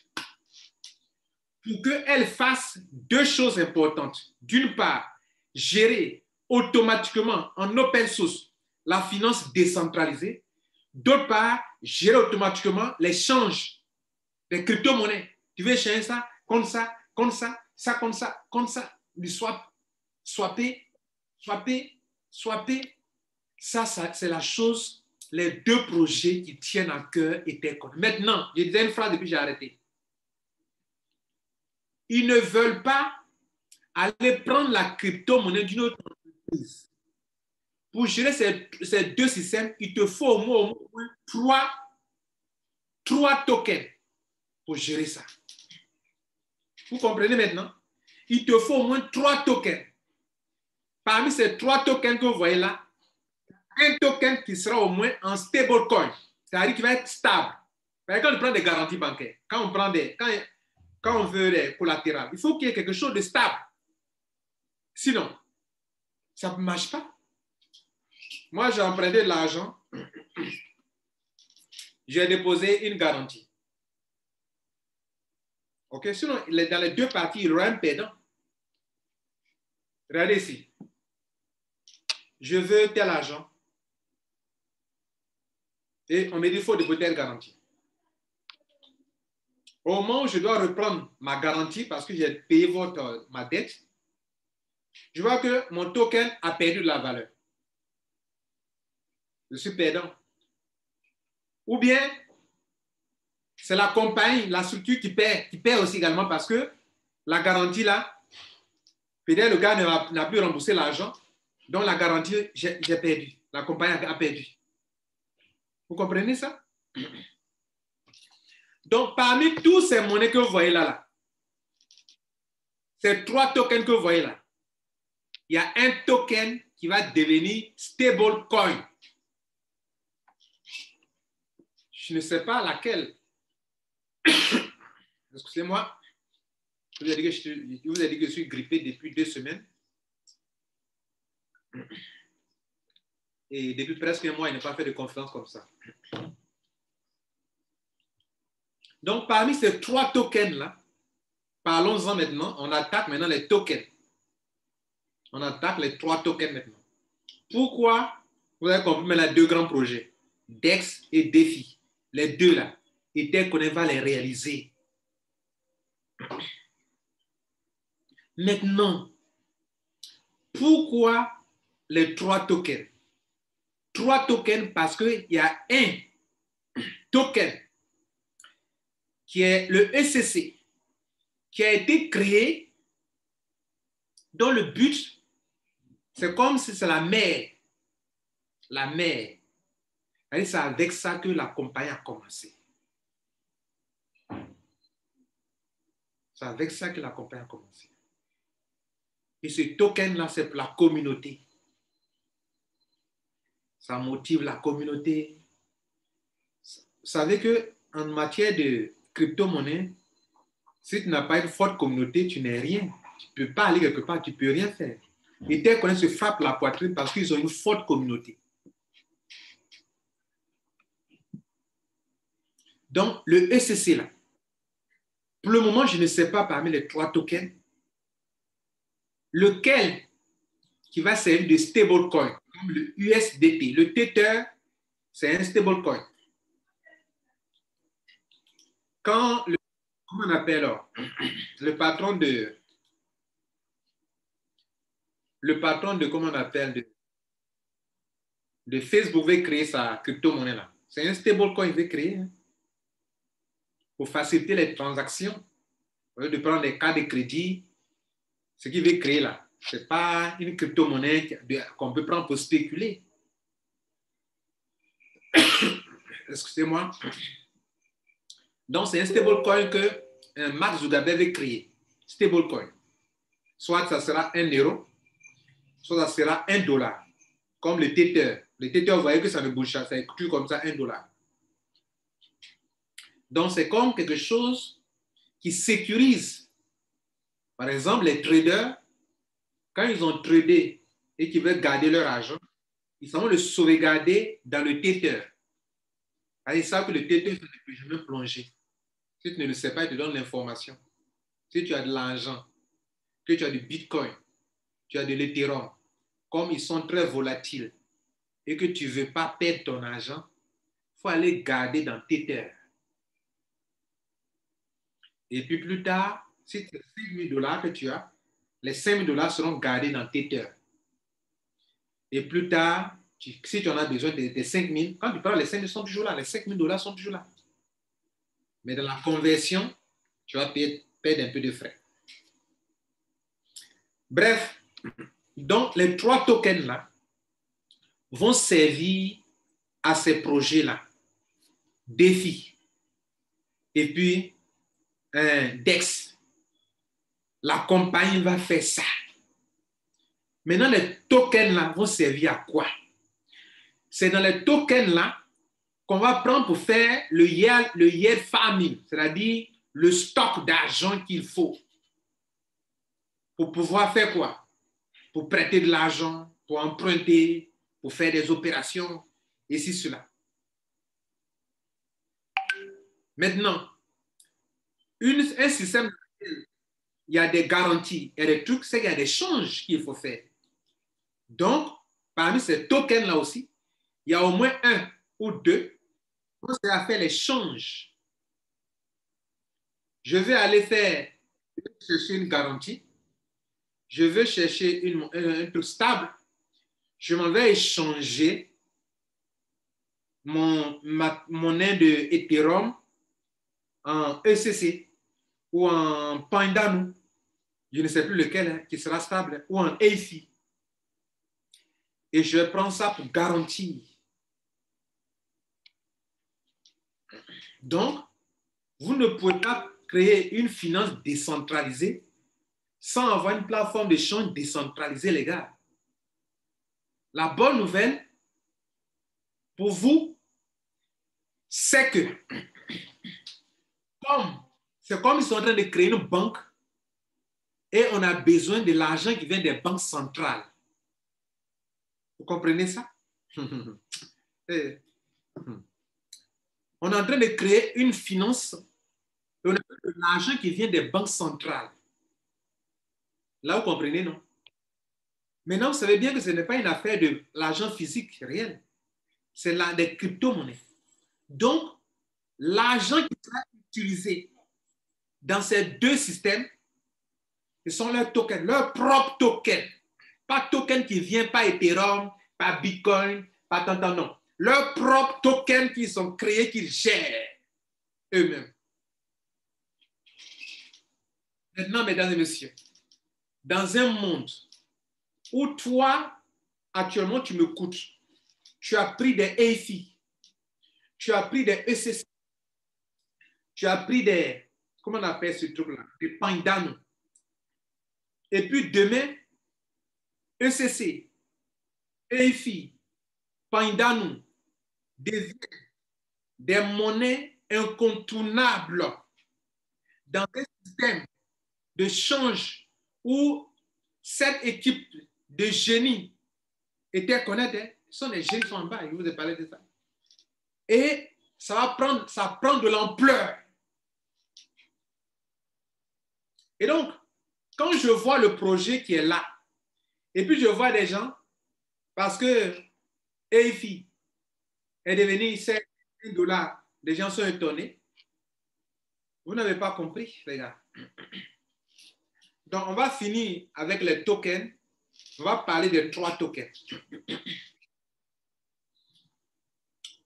pour qu'elle fasse deux choses importantes. D'une part, gérer automatiquement en open source la finance décentralisée. D'autre part, gérer automatiquement l'échange des crypto-monnaies. Tu veux échanger ça, contre ça, contre ça, ça contre ça, contre ça, du swap, swapper. Ça, c'est la chose, les deux projets qui tiennent à cœur étaient connus. Maintenant, je disais une phrase depuis que j'ai arrêté. Ils ne veulent pas aller prendre la crypto-monnaie d'une autre entreprise. Pour gérer ces deux systèmes, il te faut au moins trois tokens pour gérer ça. Vous comprenez maintenant? Il te faut au moins 3 tokens. Parmi ces 3 tokens que vous voyez là, un token qui sera au moins en stablecoin, c'est-à-dire qui va être stable. Quand on prend des garanties bancaires, quand on veut des collatérales, il faut qu'il y ait quelque chose de stable. Sinon, ça ne marche pas. Moi, j'ai emprunté de l'argent, j'ai déposé une garantie. OK? Sinon, dans les deux parties, il y aura un perdant. Regardez ici. Je veux tel argent. Et on me dit qu'il faut déposer une garantie. Au moment où je dois reprendre ma garantie parce que j'ai payé ma dette, je vois que mon token a perdu de la valeur. Je suis perdant. Ou bien, c'est la compagnie, la structure qui perd aussi également parce que la garantie là, peut-être le gars n'a plus remboursé l'argent, donc la garantie, j'ai perdu. La compagnie a perdu. Vous comprenez ça? Donc, parmi tous ces monnaies que vous voyez là, ces 3 tokens que vous voyez là, il y a un token qui va devenir stablecoin. Je ne sais pas laquelle. Excusez-moi. Je vous ai dit que je suis grippé depuis 2 semaines. Et depuis presque un mois, il n'a pas fait de conférence comme ça. Donc, parmi ces 3 tokens-là, parlons-en maintenant. On attaque maintenant les tokens. On attaque les 3 tokens maintenant. Pourquoi? Vous avez compris maintenant 2 grands projets, DEX et DEFI. Les deux là. Et dès qu'on va les réaliser. Maintenant, pourquoi les 3 tokens? 3 tokens parce qu'il y a un token qui est le ECC qui a été créé dont le but, c'est comme si c'est la mère. La mère. C'est avec ça que la compagnie a commencé. C'est avec ça que la compagnie a commencé. Et ce token-là, c'est pour la communauté. Ça motive la communauté. Vous savez qu'en matière de crypto-monnaie, si tu n'as pas une forte communauté, tu n'es rien. Tu ne peux pas aller quelque part, tu ne peux rien faire. Et dès qu'on se frappe la poitrine parce qu'ils ont une forte communauté. Donc, le ECC là, pour le moment, je ne sais pas parmi les 3 tokens, lequel qui va servir de stablecoin, comme le USDT. Le Tether, c'est un stablecoin. Quand comment on appelle le patron de comment on appelle de Facebook veut créer sa crypto-monnaie là. C'est un stablecoin qu'il veut créer pour faciliter les transactions. Au lieu de prendre des cartes de crédit, ce qu'il veut créer là, ce n'est pas une crypto-monnaie qu'on peut prendre pour spéculer. Excusez-moi. Donc, c'est un stablecoin que Mark Zuckerberg veut créer. Stablecoin. Soit ça sera 1 euro, soit ça sera $1. Comme le Tether. Le Tether, vous voyez que ça ne bouge pas, ça est tout comme ça, $1. Donc, c'est comme quelque chose qui sécurise. Par exemple, les traders, quand ils ont tradé et qu'ils veulent garder leur argent, ils vont le sauvegarder dans le Tether. Ils savent que le Tether, ça ne peut jamais plonger. Si tu ne le sais pas, il te donne l'information. Si tu as de l'argent, que tu as du Bitcoin, tu as de l'Ethereum, comme ils sont très volatiles et que tu ne veux pas perdre ton argent, il faut aller garder dans Tether. Et puis plus tard, si c'est $5 000 que tu as, les $5 000 seront gardés dans Tether. Et plus tard, si tu en as besoin des 5 000, quand tu parles, les 5 000 sont toujours là, les $5 000 sont toujours là. Mais dans la conversion, tu vas perdre un peu de frais. Bref, donc les 3 tokens-là vont servir à ces projets-là. DeFi. Et puis, DEX. La compagnie va faire ça. Maintenant, les tokens-là vont servir à quoi? C'est dans les tokens-là qu'on va prendre pour faire le yield farming, c'est-à-dire le stock d'argent qu'il faut pour pouvoir faire quoi? Pour prêter de l'argent, pour emprunter, pour faire des opérations, et si cela. Maintenant, un système, il y a des garanties, il y a des trucs, c'est qu'il y a des changes qu'il faut faire. Donc, parmi ces tokens-là aussi, il y a au moins 1 ou 2 on sert à faire les changes. Je vais aller chercher une garantie. Je veux chercher un truc stable. Je m'en vais échanger mon monnaie de Ethereum en ECC ou en Pandano. Je ne sais plus lequel qui sera stable, ou en AFI. Et je prends ça pour garantir. Donc, vous ne pouvez pas créer une finance décentralisée sans avoir une plateforme d'échange décentralisée, les gars. La bonne nouvelle pour vous, c'est que c'est comme ils sont en train de créer une banque et on a besoin de l'argent qui vient des banques centrales. Vous comprenez ça? On est en train de créer une finance On a de l'argent qui vient des banques centrales. Là, vous comprenez, non? Maintenant, vous savez bien que ce n'est pas une affaire de l'argent physique réel. C'est des crypto-monnaies. Donc, l'argent qui sera utilisé dans ces deux systèmes, ce sont leurs tokens, leurs propres tokens. Pas token qui vient, pas Ethereum, pas Bitcoin, pas tant, non. Leurs propres tokens qui sont créés, qu'ils gèrent eux-mêmes. Maintenant, mesdames et messieurs, dans un monde où toi, actuellement, tu me coûtes, tu as pris des EFI, tu as pris des ECC, tu as pris des, comment on appelle ce truc-là, des Pandano. Et puis demain, ECC, EFI, Pandano deviennent des monnaies incontournables dans un système de change où cette équipe de génies était connectée. Ce sont des génies qui sont en bas, je vous ai parlé de ça. Et ça prend de l'ampleur. Et donc, quand je vois le projet qui est là, et puis je vois des gens, parce que EFI est devenu $1, les gens sont étonnés. Vous n'avez pas compris, les gars. Donc, on va finir avec les tokens. On va parler de 3 tokens.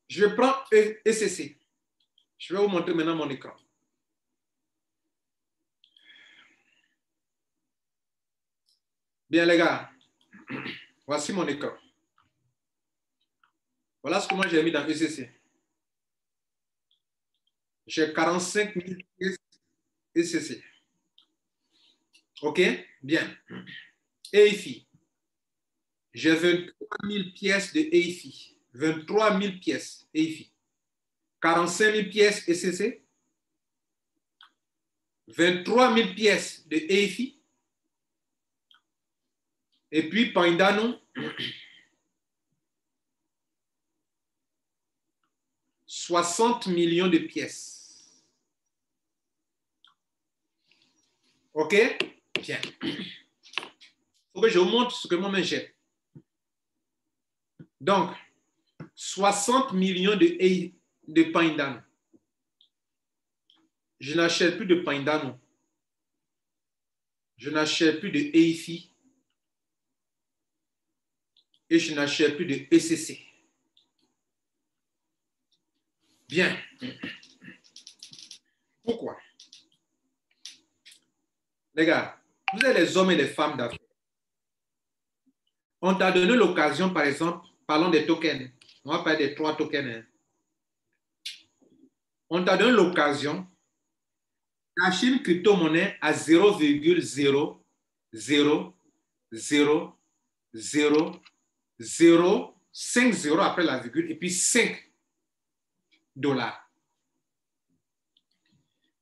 Je prends ECC. Je vais vous montrer maintenant mon écran. Bien, les gars, voici mon écran. Voilà ce que moi j'ai mis dans ECC. J'ai 45 000 pièces ECC. OK? Bien. EIFI. J'ai 23 000 pièces de EIFI. 23 000 pièces EIFI. 45 000 pièces ECC. 23 000 pièces de EIFI. Et puis Pandano, 60 millions de pièces. OK? Bien. Il faut que je vous montre ce que moi-même j'ai. Donc, 60 millions de Pandano. Je n'achète plus de Pandano. Je n'achète plus de EIFI. Et je n'achète plus de ECC. Bien. Pourquoi? Les gars, vous êtes les hommes et les femmes d'affaires. On t'a donné l'occasion, par exemple, parlons des tokens. On va parler des 3 tokens. On t'a donné l'occasion d'acheter une crypto-monnaie à 0,0000050 après la virgule et puis $5.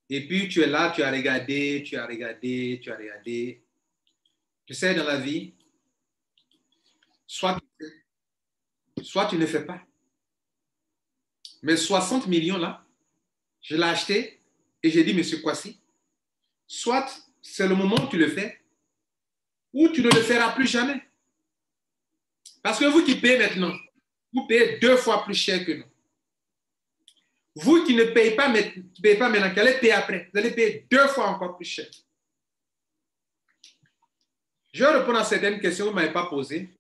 Et puis tu es là, tu as regardé. Tu sais, dans la vie, soit tu ne fais pas. Mais 60 millions là, je l'ai acheté et j'ai dit, monsieur Kwasi, soit c'est le moment où tu le fais, ou tu ne le feras plus jamais. Parce que vous qui payez maintenant, vous payez 2 fois plus cher que nous. Vous qui ne payez pas maintenant, qui allez payer après, vous allez payer 2 fois encore plus cher. Je vais répondre à certaines questions que vous ne m'avez pas posées.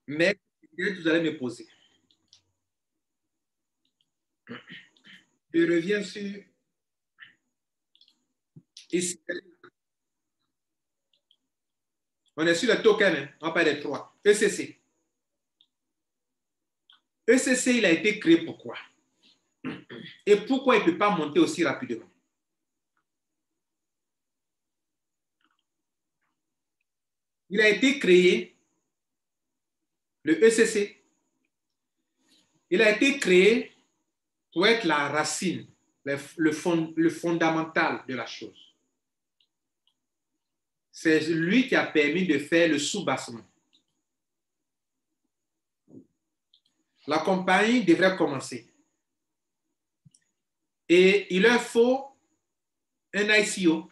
Mais vous allez me poser. Je reviens sur ici. On est sur le token, hein? On va parler des 3. ECC. ECC, il a été créé pourquoi? Et pourquoi il ne peut pas monter aussi rapidement? Il a été créé, le ECC, il a été créé pour être la racine, le fondamental de la chose. C'est lui qui a permis de faire le sous-bassement. La compagnie devrait commencer. Et il leur faut un ICO.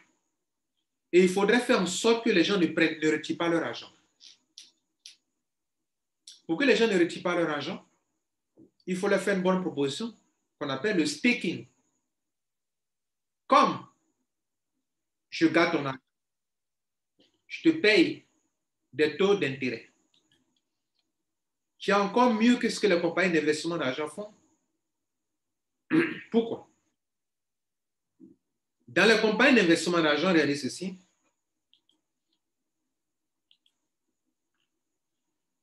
Et il faudrait faire en sorte que les gens ne retirent pas leur argent. Pour que les gens ne retirent pas leur argent, il faut leur faire une bonne proposition qu'on appelle le staking. Comme je garde ton argent, je te paye des taux d'intérêt qui est encore mieux que ce que les compagnies d'investissement d'argent font. Pourquoi? Dans les compagnies d'investissement d'argent, regardez ceci.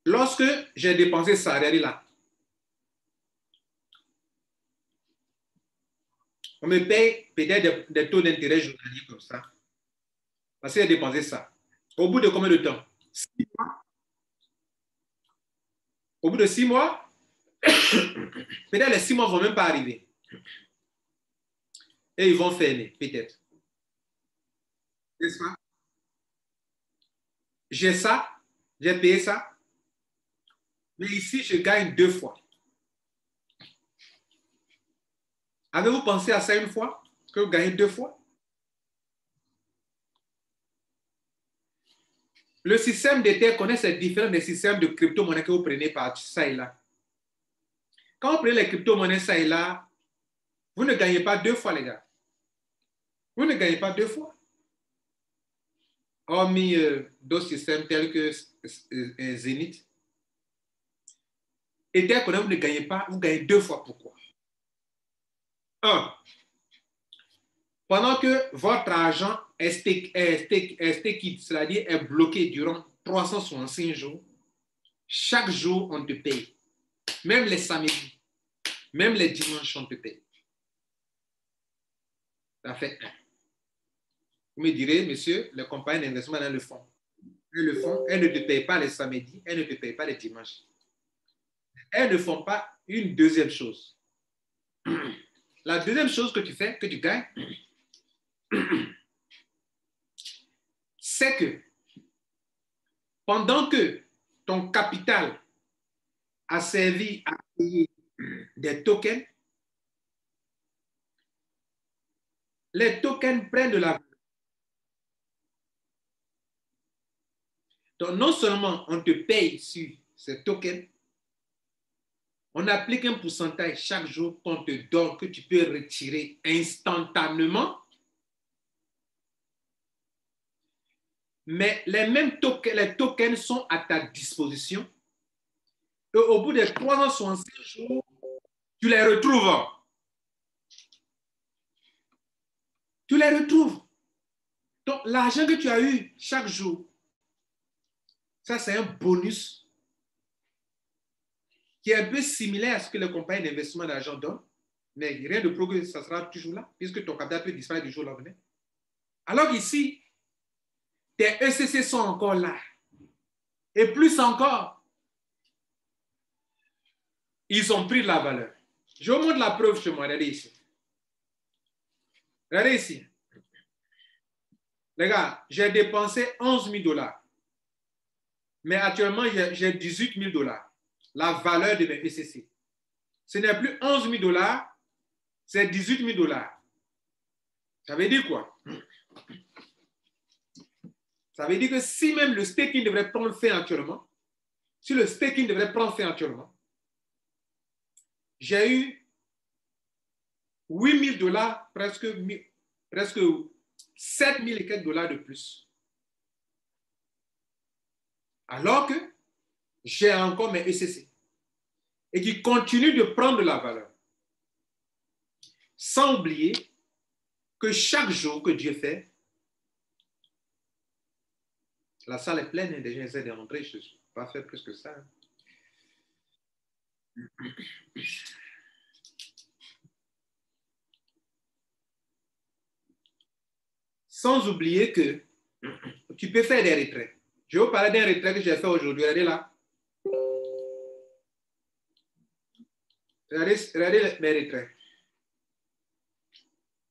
Lorsque j'ai dépensé ça, regardez là, on me paye peut-être des taux d'intérêt journaliers comme ça. Parce que j'ai dépensé ça. Au bout de combien de temps? 6 mois. Au bout de 6 mois, peut-être les 6 mois ne vont même pas arriver. Et ils vont fermer, peut-être. N'est-ce pas? J'ai ça, j'ai payé ça. Mais ici, je gagne 2 fois. Avez-vous pensé à ça une fois? Que vous gagnez 2 fois? Le système d'Ether connaît c'est différent des systèmes de crypto-monnaie que vous prenez par ça et là. Quand vous prenez les crypto-monnaies ça et là, vous ne gagnez pas 2 fois, les gars. Vous ne gagnez pas 2 fois. Hormis d'autres systèmes tels que Zenith. Ether connaît, vous ne gagnez pas, vous gagnez 2 fois. Pourquoi? 1. Pendant que votre argent est staked, c'est-à-dire est bloqué durant 365 jours, chaque jour, on te paye. Même les samedis, même les dimanches, on te paye. Ça fait 1. Vous me direz, monsieur, les compagnies d'investissement, elles le font. Elles le font, elles ne te payent pas les samedis, elles ne te payent pas les dimanches. Elles ne font pas une deuxième chose. La deuxième chose que tu fais, que tu gagnes, c'est que pendant que ton capital a servi à payer des tokens, les tokens prennent de la valeur. Donc, non seulement on te paye sur ces tokens, on applique un pourcentage chaque jour qu'on te donne, que tu peux retirer instantanément. Mais les mêmes tokens, les tokens sont à ta disposition. Et au bout de 365 jours, tu les retrouves. Tu les retrouves. Donc, l'argent que tu as eu chaque jour, ça, c'est un bonus qui est un peu similaire à ce que les compagnies d'investissement d'argent donnent. Mais rien de progrès, ça sera toujours là, puisque ton capital peut disparaître du jour au lendemain. Alors qu'ici, tes ECC sont encore là. Et plus encore, ils ont pris de la valeur. Je vous montre la preuve chez moi. Regardez ici. Regardez ici. Les gars, j'ai dépensé 11 000 $. Mais actuellement, j'ai 18 000 $. La valeur de mes ECC. Ce n'est plus 11 000 $, c'est 18 000 $. Ça veut dire quoi? Ça veut dire que si même le staking devrait prendre fin actuellement, si le staking devrait prendre fin actuellement, j'ai eu 8 000 $, presque 7 000 et quelques dollars de plus. Alors que j'ai encore mes ECC et qui continuent de prendre de la valeur. Sans oublier que chaque jour que Dieu fait, la salle est pleine et des gens essaient de rentrer, je ne peux pas faire plus que ça. Sans oublier que tu peux faire des retraits. Je vais vous parler d'un retrait que j'ai fait aujourd'hui. Regardez là. Regardez mes retraits.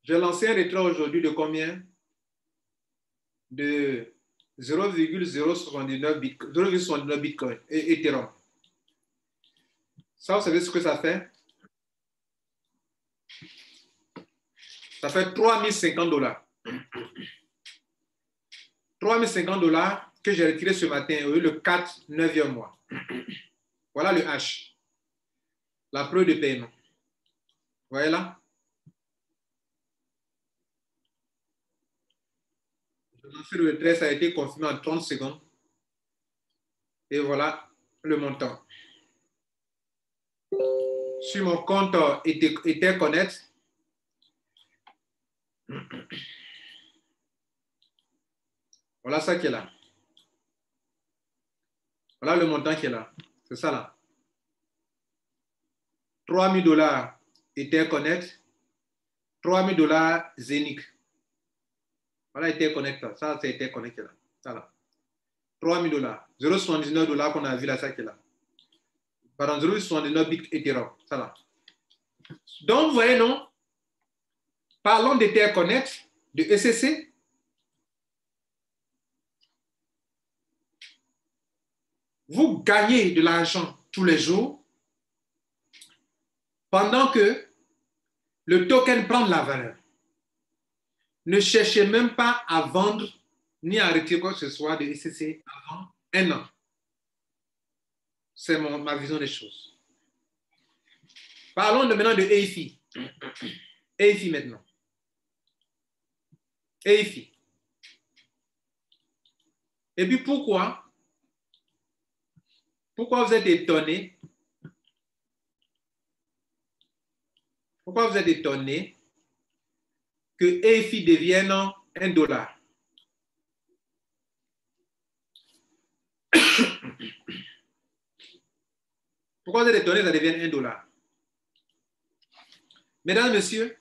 J'ai lancé un retrait aujourd'hui de combien? De 0,079 Bitcoin et Ethereum. Ça, vous savez ce que ça fait? Ça fait 3050 $. 3050 $ que j'ai retiré ce matin, le 4, 9e mois. Voilà le H. La preuve de paiement. Vous voyez là? Le transfert de retrait, ça a été confirmé en 30 secondes. Et voilà le montant. Sur mon compte Etherconnect, voilà ça qui est là. Voilà le montant qui est là. C'est ça là. 3000 $ Etherconnect, 3000 $ Zenic. Voilà Etherconnect. Ça, c'est Etherconnect là. Ça là. 3000 $. 0,79 $ qu'on a vu là, ça qui est là. Pardon, 0,79 bits Ethereum. Ça là. Donc, vous voyez, non? Parlons d'Etherconnect, de ECC. Vous gagnez de l'argent tous les jours pendant que le token prend de la valeur. Ne cherchez même pas à vendre ni à retirer quoi que ce soit de ECC avant un an. C'est ma vision des choses. Parlons maintenant de EIFI. EIFI maintenant. EIFI. Et puis pourquoi vous êtes étonné? Pourquoi vous êtes étonné que EIFI devienne $1? Pourquoi vous êtes étonné que ça devienne $1? Mesdames, messieurs,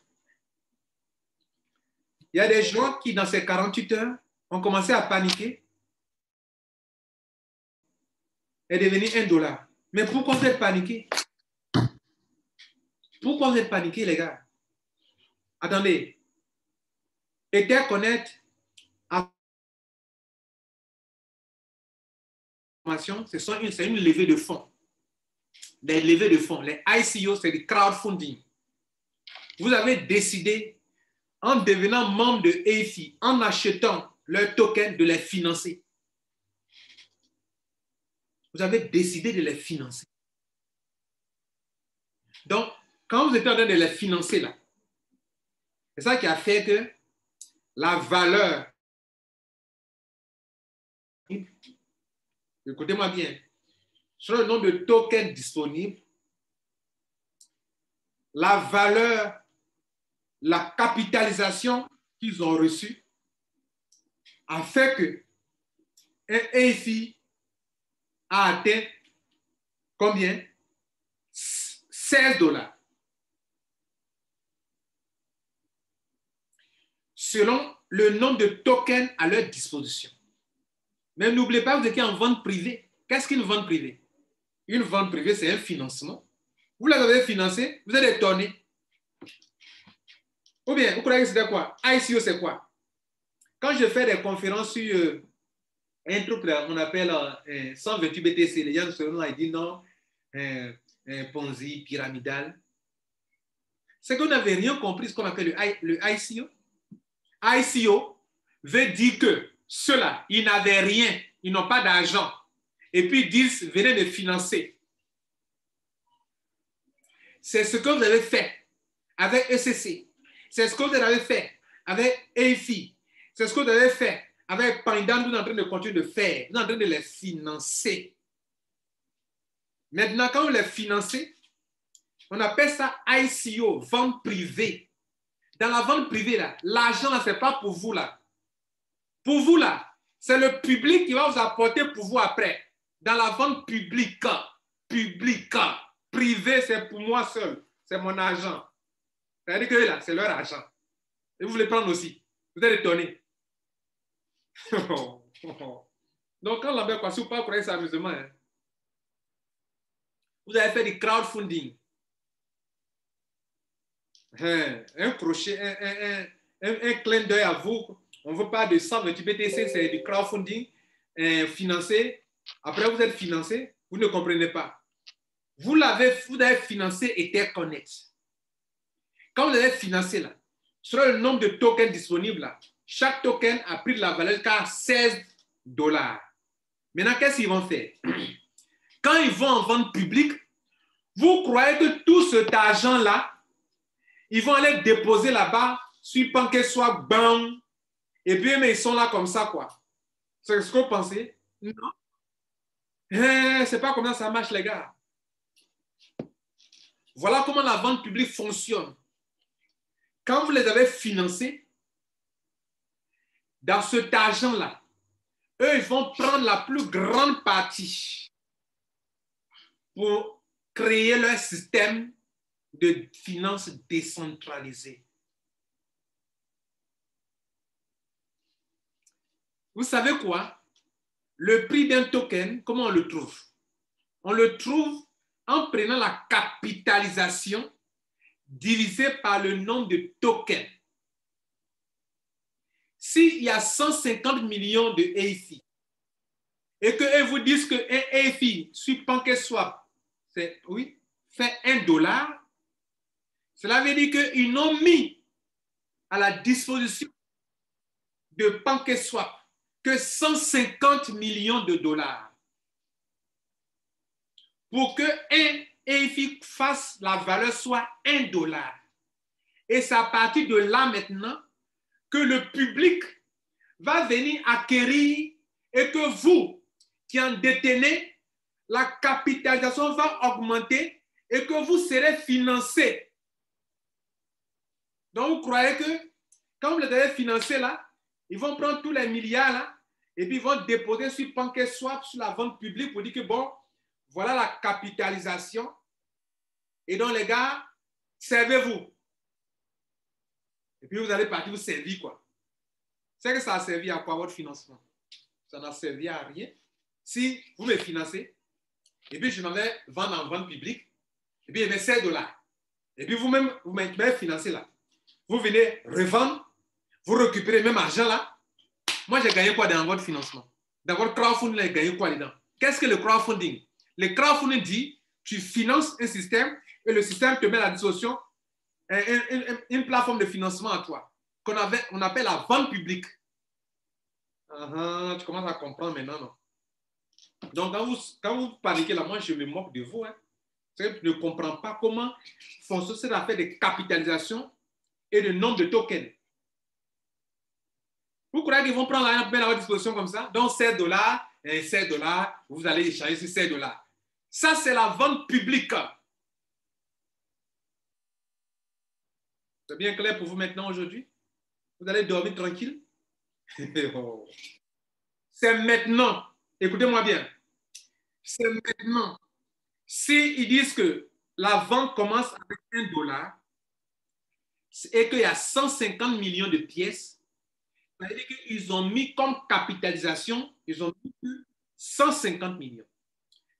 il y a des gens qui, dans ces 48 heures, ont commencé à paniquer et devenu $1. Mais pourquoi vous êtes paniqué? Pourquoi vous êtes paniqué, les gars? Attendez. Etherconnect, c'est une levée de fonds. Des levées de fonds. Les ICO, c'est du crowdfunding. Vous avez décidé, en devenant membre de EIFI, en achetant leurs tokens, de les financer. Vous avez décidé de les financer. Donc, quand vous êtes en train de les financer là, c'est ça qui a fait que la valeur, écoutez-moi bien, sur le nombre de tokens disponibles, la valeur, la capitalisation qu'ils ont reçue a fait que un EIFI a atteint combien? $16. Selon le nombre de tokens à leur disposition. Mais n'oubliez pas, vous étiez en vente privée. Qu'est-ce qu'une vente privée? Une vente privée, c'est un financement. Vous l'avez financé, vous êtes étonné. Ou bien, vous croyez que c'était quoi? ICO, c'est quoi? Quand je fais des conférences sur un truc qu'on appelle 128 BTC, les gens se disent non, un Ponzi pyramidal. C'est qu'on n'avait rien compris ce qu'on appelle le ICO. ICO veut dire que ceux-là, ils n'avaient rien, ils n'ont pas d'argent. Et puis ils disent, venez me financer. C'est ce que vous avez fait avec ECC. C'est ce que vous avez fait avec EIFI. C'est ce que vous avez fait avec Pandan. Vous êtes en train de continuer de faire. Vous êtes en train de les financer. Maintenant, quand vous les financez, on appelle ça ICO, vente privée. Dans la vente privée, là, l'argent, ce n'est pas pour vous. Là. Pour vous, là, c'est le public qui va vous apporter pour vous après. Dans la vente publique, privée, c'est pour moi seul. C'est mon argent. C'est-à-dire que là, c'est leur argent. Et vous voulez prendre aussi. Vous êtes étonné. Donc, quand Lambert Kwassou pas croyez c'est amusement. Hein. Vous avez fait du crowdfunding. Un crochet, un clin d'œil à vous. On ne veut pas de 128 BTC, c'est du crowdfunding financé. Après, vous êtes financé, vous ne comprenez pas. Vous avez financé Etherconnect. Quand vous avez financé là, sur le nombre de tokens disponibles, là, chaque token a pris de la valeur jusqu'à $16. Maintenant, qu'est-ce qu'ils vont faire? Quand ils vont en vente publique, vous croyez que tout cet argent-là, ils vont aller déposer là-bas sur PancakeSwap, bam, et puis mais ils sont là comme ça, quoi. C'est ce que vous pensez? Non. C'est pas comme ça marche, les gars. Voilà comment la vente publique fonctionne. Quand vous les avez financés, dans cet argent-là, eux, ils vont prendre la plus grande partie pour créer leur système de finances décentralisées. Vous savez quoi? Le prix d'un token, comment on le trouve? On le trouve en prenant la capitalisation divisée par le nombre de tokens. S'il y a 150 millions de EIFI et qu'eux vous disent qu'un EIFI sur PancakeSwap fait $1, cela veut dire qu'ils n'ont mis à la disposition de PancakeSwap que 150 millions de dollars pour qu'un EIFI fasse la valeur soit $1. Et c'est à partir de là maintenant que le public va venir acquérir et que vous, qui en détenez, la capitalisation va augmenter et que vous serez financé. Donc, vous croyez que quand vous les avez financés là, ils vont prendre tous les milliards là et puis ils vont déposer sur PancakeSwap, sur la vente publique pour dire que bon, voilà la capitalisation. Et donc, les gars, servez-vous. Et puis, vous allez partir vous servir, quoi. C'est que ça a servi à quoi votre financement? Ça n'a servi à rien. Si vous me financez, et puis je m'en vais vendre en vente publique, et puis il y avait $16. Et puis vous-même, vous m'avez financé là. Vous venez revendre, vous récupérez le même argent là. Moi, j'ai gagné quoi dans votre financement? Dans votre crowdfunding, j'ai gagné quoi dedans? Qu'est-ce que le crowdfunding? Le crowdfunding dit, tu finances un système et le système te met à la disposition une plateforme de financement à toi, qu'on appelle la vente publique. Tu commences à comprendre maintenant, non? Donc, quand vous paniquez là, moi, je me moque de vous. Hein. Je ne comprends pas comment fonctionne cette affaire de capitalisation et de nombre de tokens. Vous croyez qu'ils vont prendre la peine à votre disposition comme ça? Donc, $16, et $16, vous allez échanger sur $16. Ça, c'est la vente publique. C'est bien clair pour vous maintenant aujourd'hui? Vous allez dormir tranquille? C'est maintenant. Écoutez-moi bien. C'est maintenant. S'ils disent que la vente commence avec $1 et qu'il y a 150 millions de pièces, ça veut dire qu'ils ont mis comme capitalisation, ils ont mis 150 millions.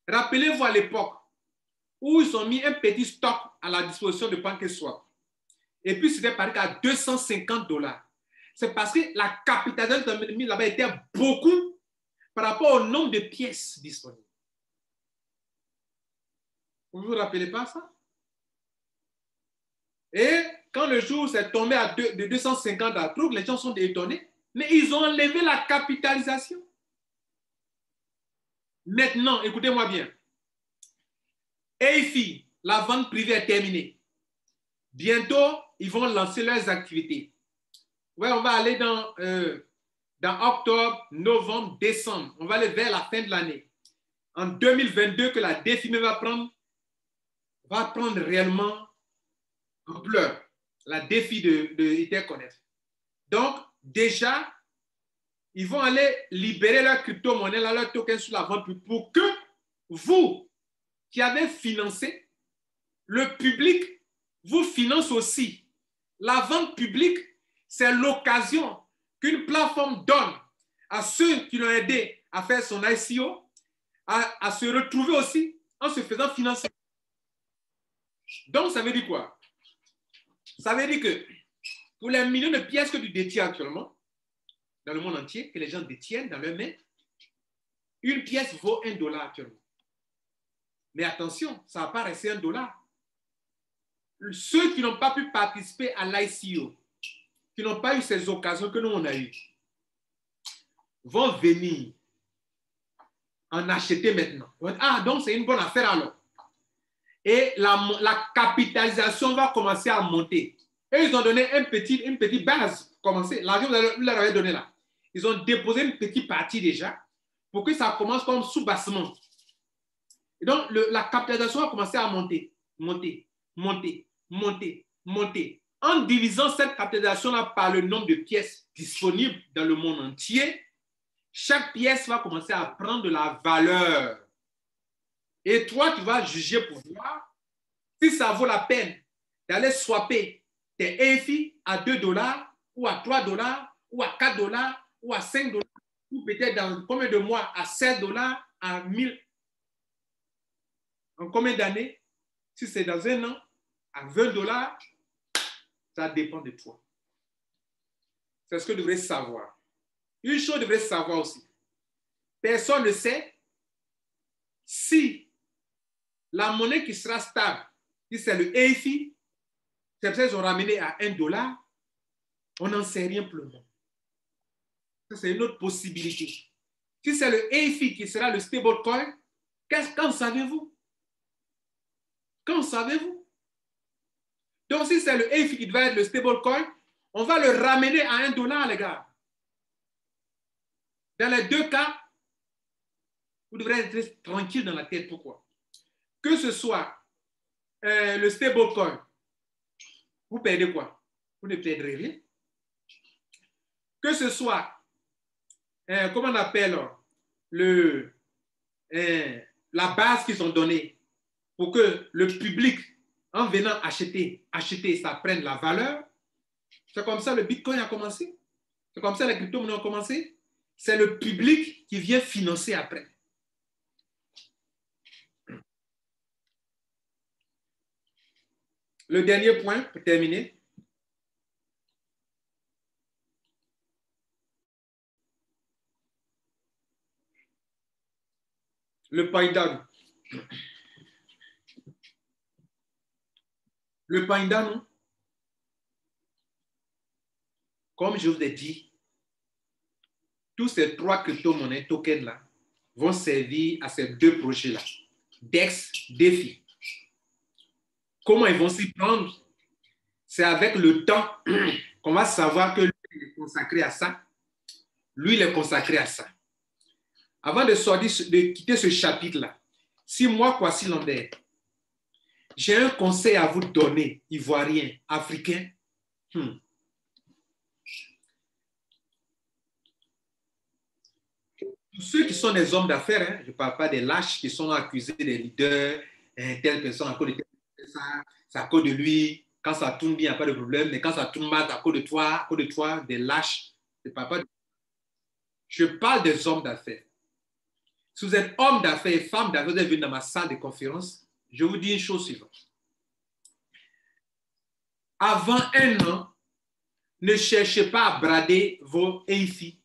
Rappelez-vous à l'époque où ils ont mis un petit stock à la disposition de PancakeSwap. Et puis c'était paru à $250. C'est parce que la capitalisation là-bas était beaucoup par rapport au nombre de pièces disponibles. Vous ne vous rappelez pas ça? Et quand le jour s'est tombé de 250 à truc, les gens sont étonnés. Mais ils ont enlevé la capitalisation. Maintenant, écoutez-moi bien. EIFI, la vente privée est terminée. Bientôt, ils vont lancer leurs activités. Ouais, on va aller dans octobre, novembre, décembre. On va aller vers la fin de l'année. En 2022, que la DFIME va prendre réellement ampleur. La défi de Interconnect. Donc, déjà, ils vont aller libérer leur crypto-monnaie, leur token sur la vente pour que vous, qui avez financé, le public vous finance aussi. La vente publique, c'est l'occasion qu'une plateforme donne à ceux qui l'ont aidé à faire son ICO, à se retrouver aussi en se faisant financer. Donc, ça veut dire quoi? Ça veut dire que pour les millions de pièces que tu détiens actuellement, dans le monde entier, que les gens détiennent dans leurs mains, une pièce vaut $1 actuellement. Mais attention, ça ne va pas rester $1. Ceux qui n'ont pas pu participer à l'ICO, qui n'ont pas eu ces occasions que nous, on a eues, vont venir en acheter maintenant. Ah, donc c'est une bonne affaire alors. Et la capitalisation va commencer à monter. Et ils ont donné une petite base pour commencer. L'argent que vous leur avez donné là. Ils ont déposé une petite partie déjà pour que ça commence comme sous-bassement. Et donc, la capitalisation va commencer à monter, monter, monter, monter, monter. En divisant cette capitalisation-là par le nombre de pièces disponibles dans le monde entier, chaque pièce va commencer à prendre de la valeur. Et toi, tu vas juger pour voir si ça vaut la peine d'aller swapper tes EFI à 2 dollars ou à 3 dollars ou à 4 dollars ou à 5 dollars ou peut-être dans combien de mois à 7 dollars, à 1000. En combien d'années? Si c'est dans un an, à 20 dollars, ça dépend de toi. C'est ce que tu devrais savoir. Une chose que tu devrais savoir aussi. Personne ne sait si la monnaie qui sera stable, si c'est le EFI, c'est peut-être qu'ils ont ramené à 1 dollar, on n'en sait rien pour le moment. Ça, c'est une autre possibilité. Si c'est le EFI qui sera le stablecoin, qu'en savez-vous? Qu'en savez-vous? Donc, si c'est le EFI qui doit être le stablecoin, on va le ramener à 1 dollar, les gars. Dans les deux cas, vous devrez être tranquille dans la tête. Pourquoi? Que ce soit le stablecoin, vous perdez quoi? Vous ne perdrez rien. Que ce soit, comment on appelle, la base qu'ils ont donnée pour que le public, en venant acheter, ça prenne la valeur. C'est comme ça le Bitcoin a commencé. C'est comme ça les crypto-monnaies ont commencé. C'est le public qui vient financer après. Le dernier point, pour terminer. Le Païdan. Le Païdan, comme je vous ai dit, tous ces 3 crypto-monnaies tokens-là vont servir à ces 2 projets-là. DEX, DeFi. Comment ils vont s'y prendre? C'est avec le temps qu'on va savoir que lui, il est consacré à ça. Lui, il est consacré à ça. Avant de quitter ce chapitre-là, si moi, Kwasi Lambert, j'ai un conseil à vous donner, Ivoirien, Africain, tous ceux qui sont des hommes d'affaires, je ne parle pas des lâches qui sont accusés des leaders, telle personne à cause de ça, c'est à cause de lui. Quand ça tourne bien, il n'y a pas de problème, mais quand ça tourne mal, c'est à cause de toi, des lâches. Je parle des hommes d'affaires. Si vous êtes homme d'affaires et femme d'affaires, vous êtes venu dans ma salle de conférence, je vous dis une chose suivante. Avant 1 an, ne cherchez pas à brader vos EFI.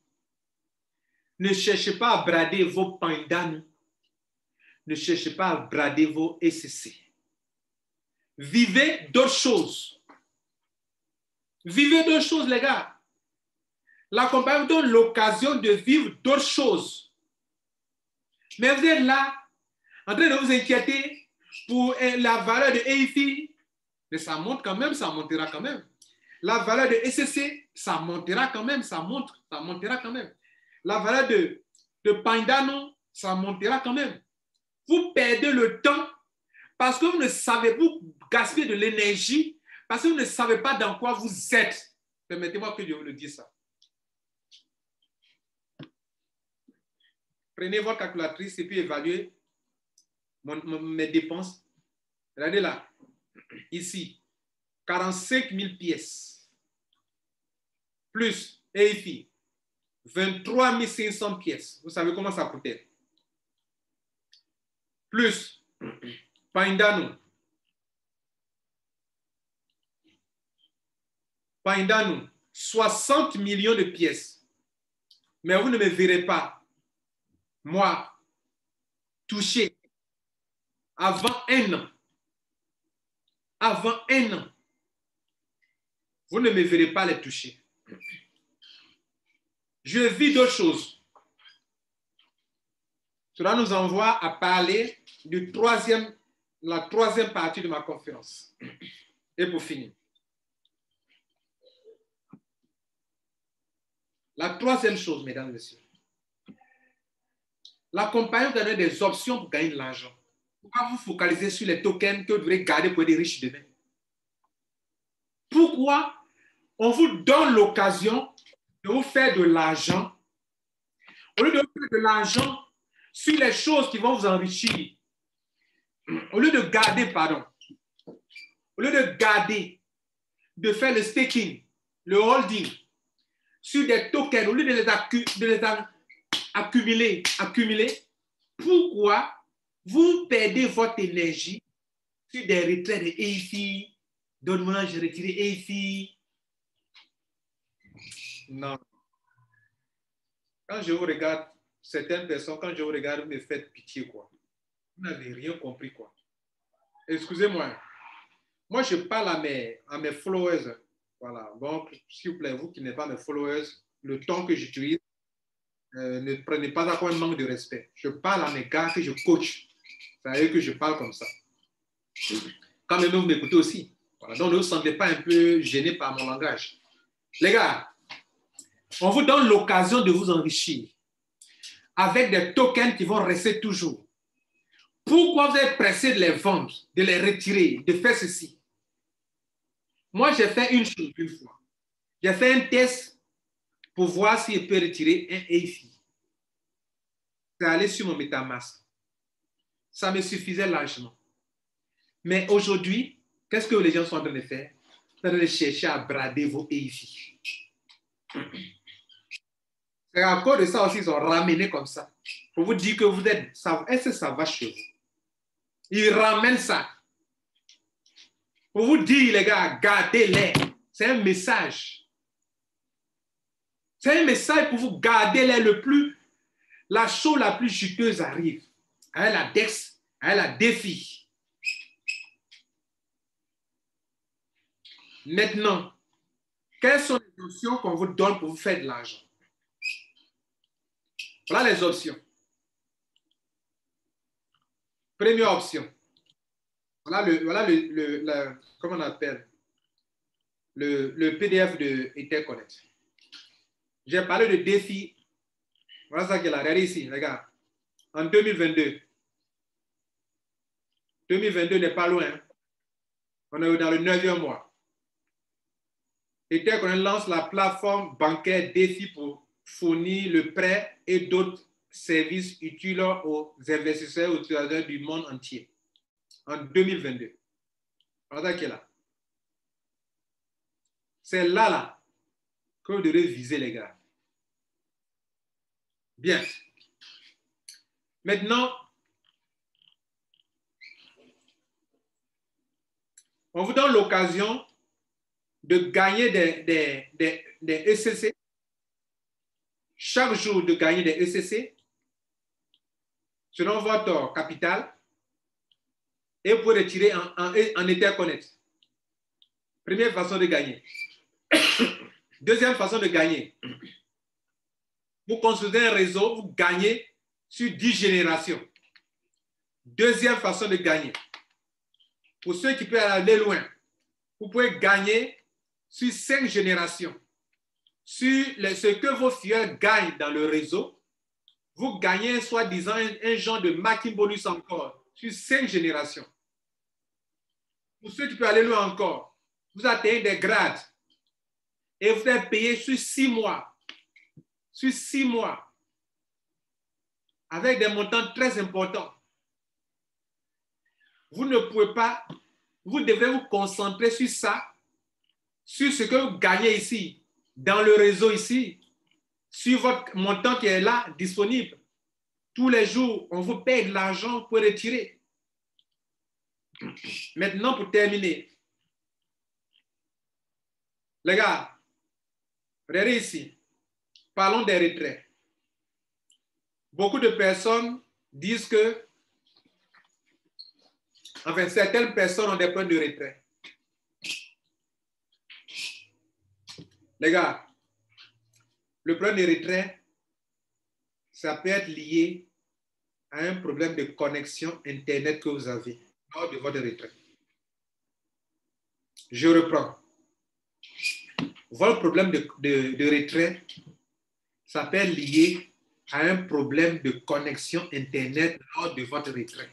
Ne cherchez pas à brader vos Païdan. Ne cherchez pas à brader vos SCC. Vivez d'autres choses. Vivez d'autres choses, les gars. La compagnie vous donne l'occasion de vivre d'autres choses. Mais vous êtes là, en train de vous inquiéter pour la valeur de EFI. Mais ça monte quand même, ça montera quand même. La valeur de SCC, ça montera quand même, ça montera quand même. La valeur de Païdano, ça montera quand même. Vous perdez le temps parce que vous ne savez pas gaspiller de l'énergie, parce que vous ne savez pas dans quoi vous êtes. Permettez-moi que je vous le dise ça. Prenez votre calculatrice et puis évaluez mes dépenses. Regardez là, ici, 45 000 pièces, plus EFI, 23 500 pièces. Vous savez comment ça coûtait? Plus Païdano. Païdano, 60 millions de pièces. Mais vous ne me verrez pas, moi, touché avant 1 an. Avant 1 an. Vous ne me verrez pas les toucher. Je vis d'autres choses. Cela nous envoie à parler de la troisième partie de ma conférence. Et pour finir. La troisième chose, mesdames et messieurs. La compagnie vous donne des options pour gagner de l'argent. Pourquoi vous focalisez sur les tokens que vous devrez garder pour être riche demain? Pourquoi on vous donne l'occasion de vous faire de l'argent au lieu de vous faire de l'argent sur les choses qui vont vous enrichir? Au lieu de garder, au lieu de garder, de faire le staking, le holding sur des tokens, au lieu de les accumuler, pourquoi vous perdez votre énergie sur des retraits de EIFI, donne-moi, j'ai retiré EIFI. Non. Quand je vous regarde, certaines personnes, quand je vous regarde, vous me faites pitié, quoi. Vous n'avez rien compris, quoi. Excusez-moi. Moi, je parle à mes followers. Voilà. Donc, s'il vous plaît, vous qui n'êtes pas mes followers, le temps que j'utilise, ne prenez pas ça comme un manque de respect. Je parle à mes gars que je coach. C'est à eux que je parle comme ça. Quand même, vous m'écoutez aussi. Voilà. Donc, ne vous sentez pas un peu gêné par mon langage. Les gars, on vous donne l'occasion de vous enrichir avec des tokens qui vont rester toujours. Pourquoi vous êtes pressé de les vendre, de les retirer, de faire ceci? Moi, j'ai fait une chose une fois. J'ai fait un test pour voir si je peux retirer un EIFI. C'est allé sur mon MetaMask. Ça me suffisait largement. Mais aujourd'hui, qu'est-ce que les gens sont en train de faire? Ils sont en train de chercher à brader vos EIFI. C'est à cause de ça aussi, ils ont ramené comme ça. Pour vous dire que vous êtes... Est-ce que ça va chez vous? Ils ramènent ça. Pour vous dire, les gars, gardez-les. C'est un message. C'est un message pour vous garder les le plus... La chose la plus juteuse arrive. Avec la DEX, avec la DEFI. Maintenant, quelles sont les options qu'on vous donne pour vous faire de l'argent? Voilà les options. Première option. Voilà comment on appelle? Le PDF de Etherconnect. J'ai parlé de défi. Voilà ça qui est là. Regardez ici, regarde. En 2022. 2022 n'est pas loin. On est dans le 9e mois. Etherconnect lance la plateforme bancaire défi pour fournir le prêt et d'autres services utiles aux investisseurs et aux utilisateurs du monde entier. En 2022. Voilà ça qui est là. C'est là que vous devez viser, les gars. Bien. Maintenant, on vous donne l'occasion de gagner des ECC. Chaque jour, de gagner des ECC selon votre capital et vous pouvez retirer en Etherconnect. Première façon de gagner. Deuxième façon de gagner. Vous construisez un réseau, vous gagnez sur 10 générations. Deuxième façon de gagner. Pour ceux qui peuvent aller loin, vous pouvez gagner sur 5 générations. Sur ce que vos filles gagnent dans le réseau, vous gagnez soi-disant un genre de marketing bonus encore sur 5 générations. Pour ceux qui peuvent aller loin encore, vous atteignez des grades et vous êtes payé sur 6 mois. Sur 6 mois. Avec des montants très importants. Vous ne pouvez pas, vous devez vous concentrer sur ça, sur ce que vous gagnez ici, dans le réseau ici, sur votre montant qui est là, disponible. Tous les jours, on vous paye de l'argent pour retirer. Maintenant, pour terminer, les gars, regardez ici, parlons des retraits. Beaucoup de personnes disent que, enfin, certaines personnes ont des points de retrait. Les gars, le problème de retrait, ça peut être lié à un problème de connexion Internet que vous avez lors de votre retrait. Je reprends. Votre problème de retrait, ça peut être lié à un problème de connexion Internet lors de votre retrait.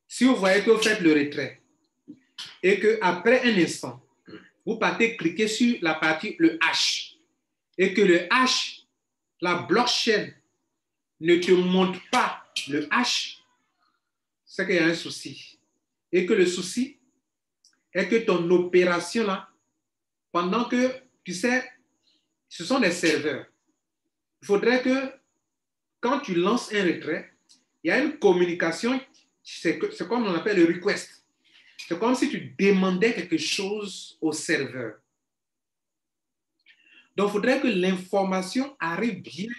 Si vous voyez que vous faites le retrait et qu'après un instant, vous partez cliquer sur la partie, le H, et que le H, la blockchain, ne te montre pas le H, c'est qu'il y a un souci. Et que le souci est que ton opération là, pendant que, tu sais, ce sont des serveurs. Il faudrait que quand tu lances un retrait, il y a une communication, c'est comme on appelle le request. C'est comme si tu demandais quelque chose au serveur. Donc, il faudrait que l'information arrive bien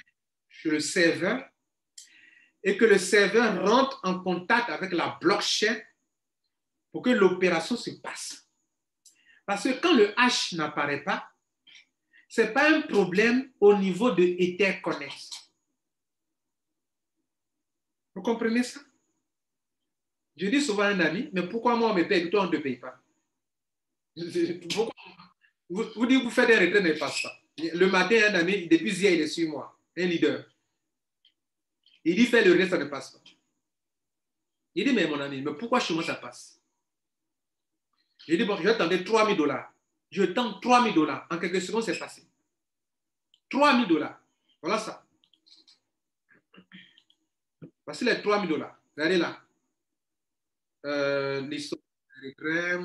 sur le serveur et que le serveur rentre en contact avec la blockchain pour que l'opération se passe. Parce que quand le H n'apparaît pas, ce n'est pas un problème au niveau de Etherconnect. Vous comprenez ça? Je dis souvent à un ami, mais pourquoi moi on me paye et toi on ne te paye pas? Pourquoi? Vous dites que vous faites des retraits, ne passe pas. Le matin, un ami, depuis hier, il est sur moi, un leader. Il dit, fais le retrait, ça ne passe pas. Il dit, mais mon ami, mais pourquoi chez moi ça passe? Je dis, bon, je vais tenter $3,000. Je tente $3,000. En quelques secondes, c'est passé. $3,000. Voilà ça. Voici les $3,000. Regardez là. L'histoire des retraits.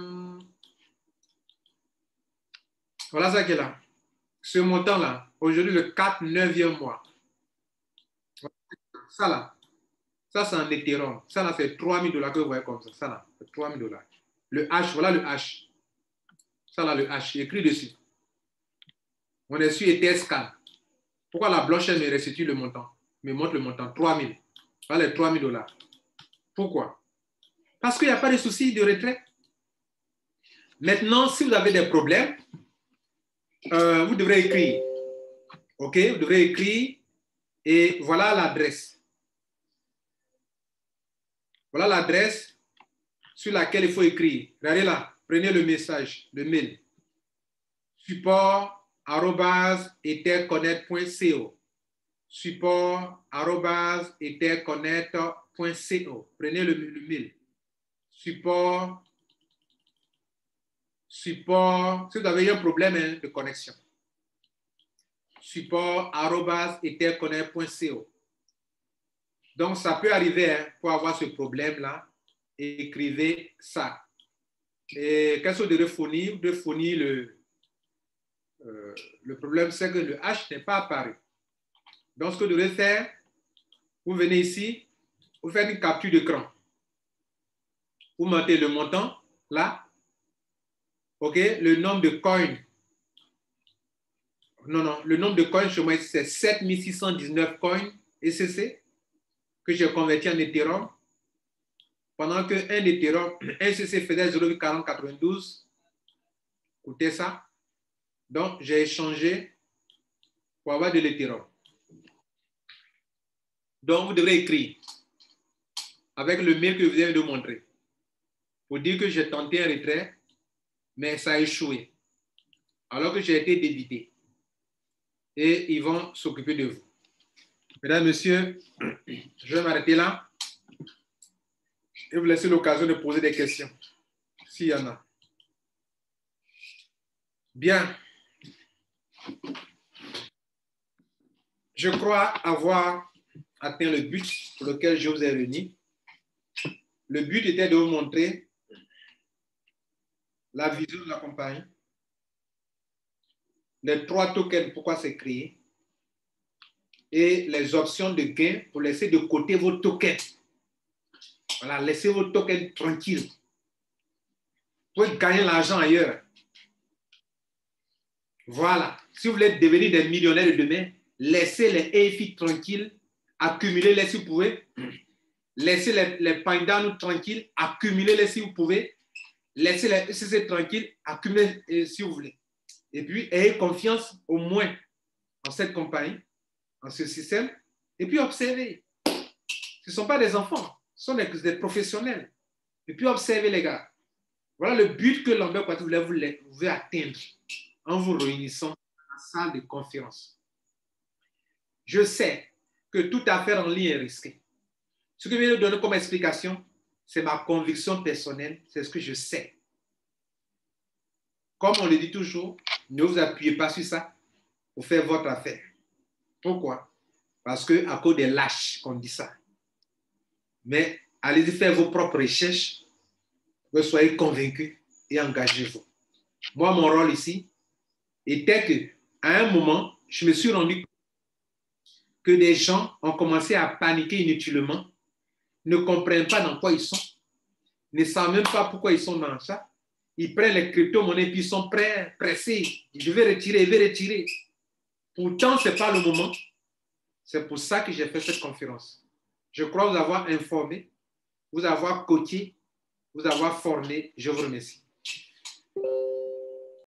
Voilà ça qui est là. Ce montant-là, aujourd'hui, le 4, 9e mois. Ça là, ça c'est en Ethereum. Ça là, c'est $3,000 que vous voyez comme ça. Ça là, c'est $3,000. Le H, voilà le H. Ça là, le H, écrit dessus. On est sur Etherscan. Pourquoi la blockchain me restitue le montant, me montre le montant, 3,000. Voilà les $3,000. Pourquoi? Parce qu'il n'y a pas de souci de retrait. Maintenant, si vous avez des problèmes, vous devrez écrire. OK? Vous devrez écrire et voilà l'adresse. Voilà l'adresse sur laquelle il faut écrire. Regardez là, prenez le message, le mail. support@etherconnect.co. support@etherconnect.co. Prenez le mail. Support. Si vous avez un problème de connexion. support@etherconnect.co. Donc, ça peut arriver pour avoir ce problème-là. Écrivez ça. Et qu'est-ce que vous devez fournir? Vous devez fournir le problème, c'est que le H n'est pas apparu. Donc, ce que vous devez faire, vous venez ici, vous faites une capture d'écran. Vous mettez le montant là. OK? Le nombre de coins. Non, le nombre de coins chez moi, c'est 7619 coins ECC que j'ai converti en Ethereum. Pendant qu'un Ethereum, un ECC faisait 0,4092, coûtait ça. Donc, j'ai échangé pour avoir de l'Ethereum. Donc, vous devrez écrire avec le mail que je viens de vous montrer pour dire que j'ai tenté un retrait, mais ça a échoué. Alors que j'ai été débité. Et ils vont s'occuper de vous. Mesdames, Messieurs, je vais m'arrêter là et vous laisser l'occasion de poser des questions, s'il y en a. Bien. Je crois avoir atteint le but pour lequel je vous ai réunis. Le but était de vous montrer la vision de la compagnie, les 3 tokens, pourquoi c'est créé, et les options de gain pour laisser de côté vos tokens. Voilà, laissez vos tokens tranquilles. Vous pouvez gagner l'argent ailleurs. Voilà. Si vous voulez devenir des millionnaires de demain, laissez les EFI tranquilles, accumulez-les si vous pouvez. Laissez les Pandan tranquilles, accumulez-les si vous pouvez. Laissez les ECC tranquilles, accumulez si vous voulez. Et puis, ayez confiance au moins en cette compagnie, en ce système, et puis observez. Ce ne sont pas des enfants, ce sont des professionnels. Et puis observez les gars. Voilà le but que Lambert Kouyaté voulait atteindre en vous réunissant dans la salle de conférence. Je sais que toute affaire en ligne est risquée. Ce que je viens de donner comme explication, c'est ma conviction personnelle, c'est ce que je sais. Comme on le dit toujours, ne vous appuyez pas sur ça pour faire votre affaire. Pourquoi? Parce qu'à cause des lâches qu'on dit ça. Mais allez-y faire vos propres recherches, que soyez convaincus et engagez-vous. Moi, mon rôle ici était qu'à un moment, je me suis rendu compte que des gens ont commencé à paniquer inutilement, ne comprennent pas dans quoi ils sont, ne savent même pas pourquoi ils sont dans ça. Ils prennent les crypto-monnaies puis ils sont pressés. Je vais retirer. Pourtant, ce n'est pas le moment. C'est pour ça que j'ai fait cette conférence. Je crois vous avoir informé, vous avoir coaché, vous avoir formé. Je vous remercie.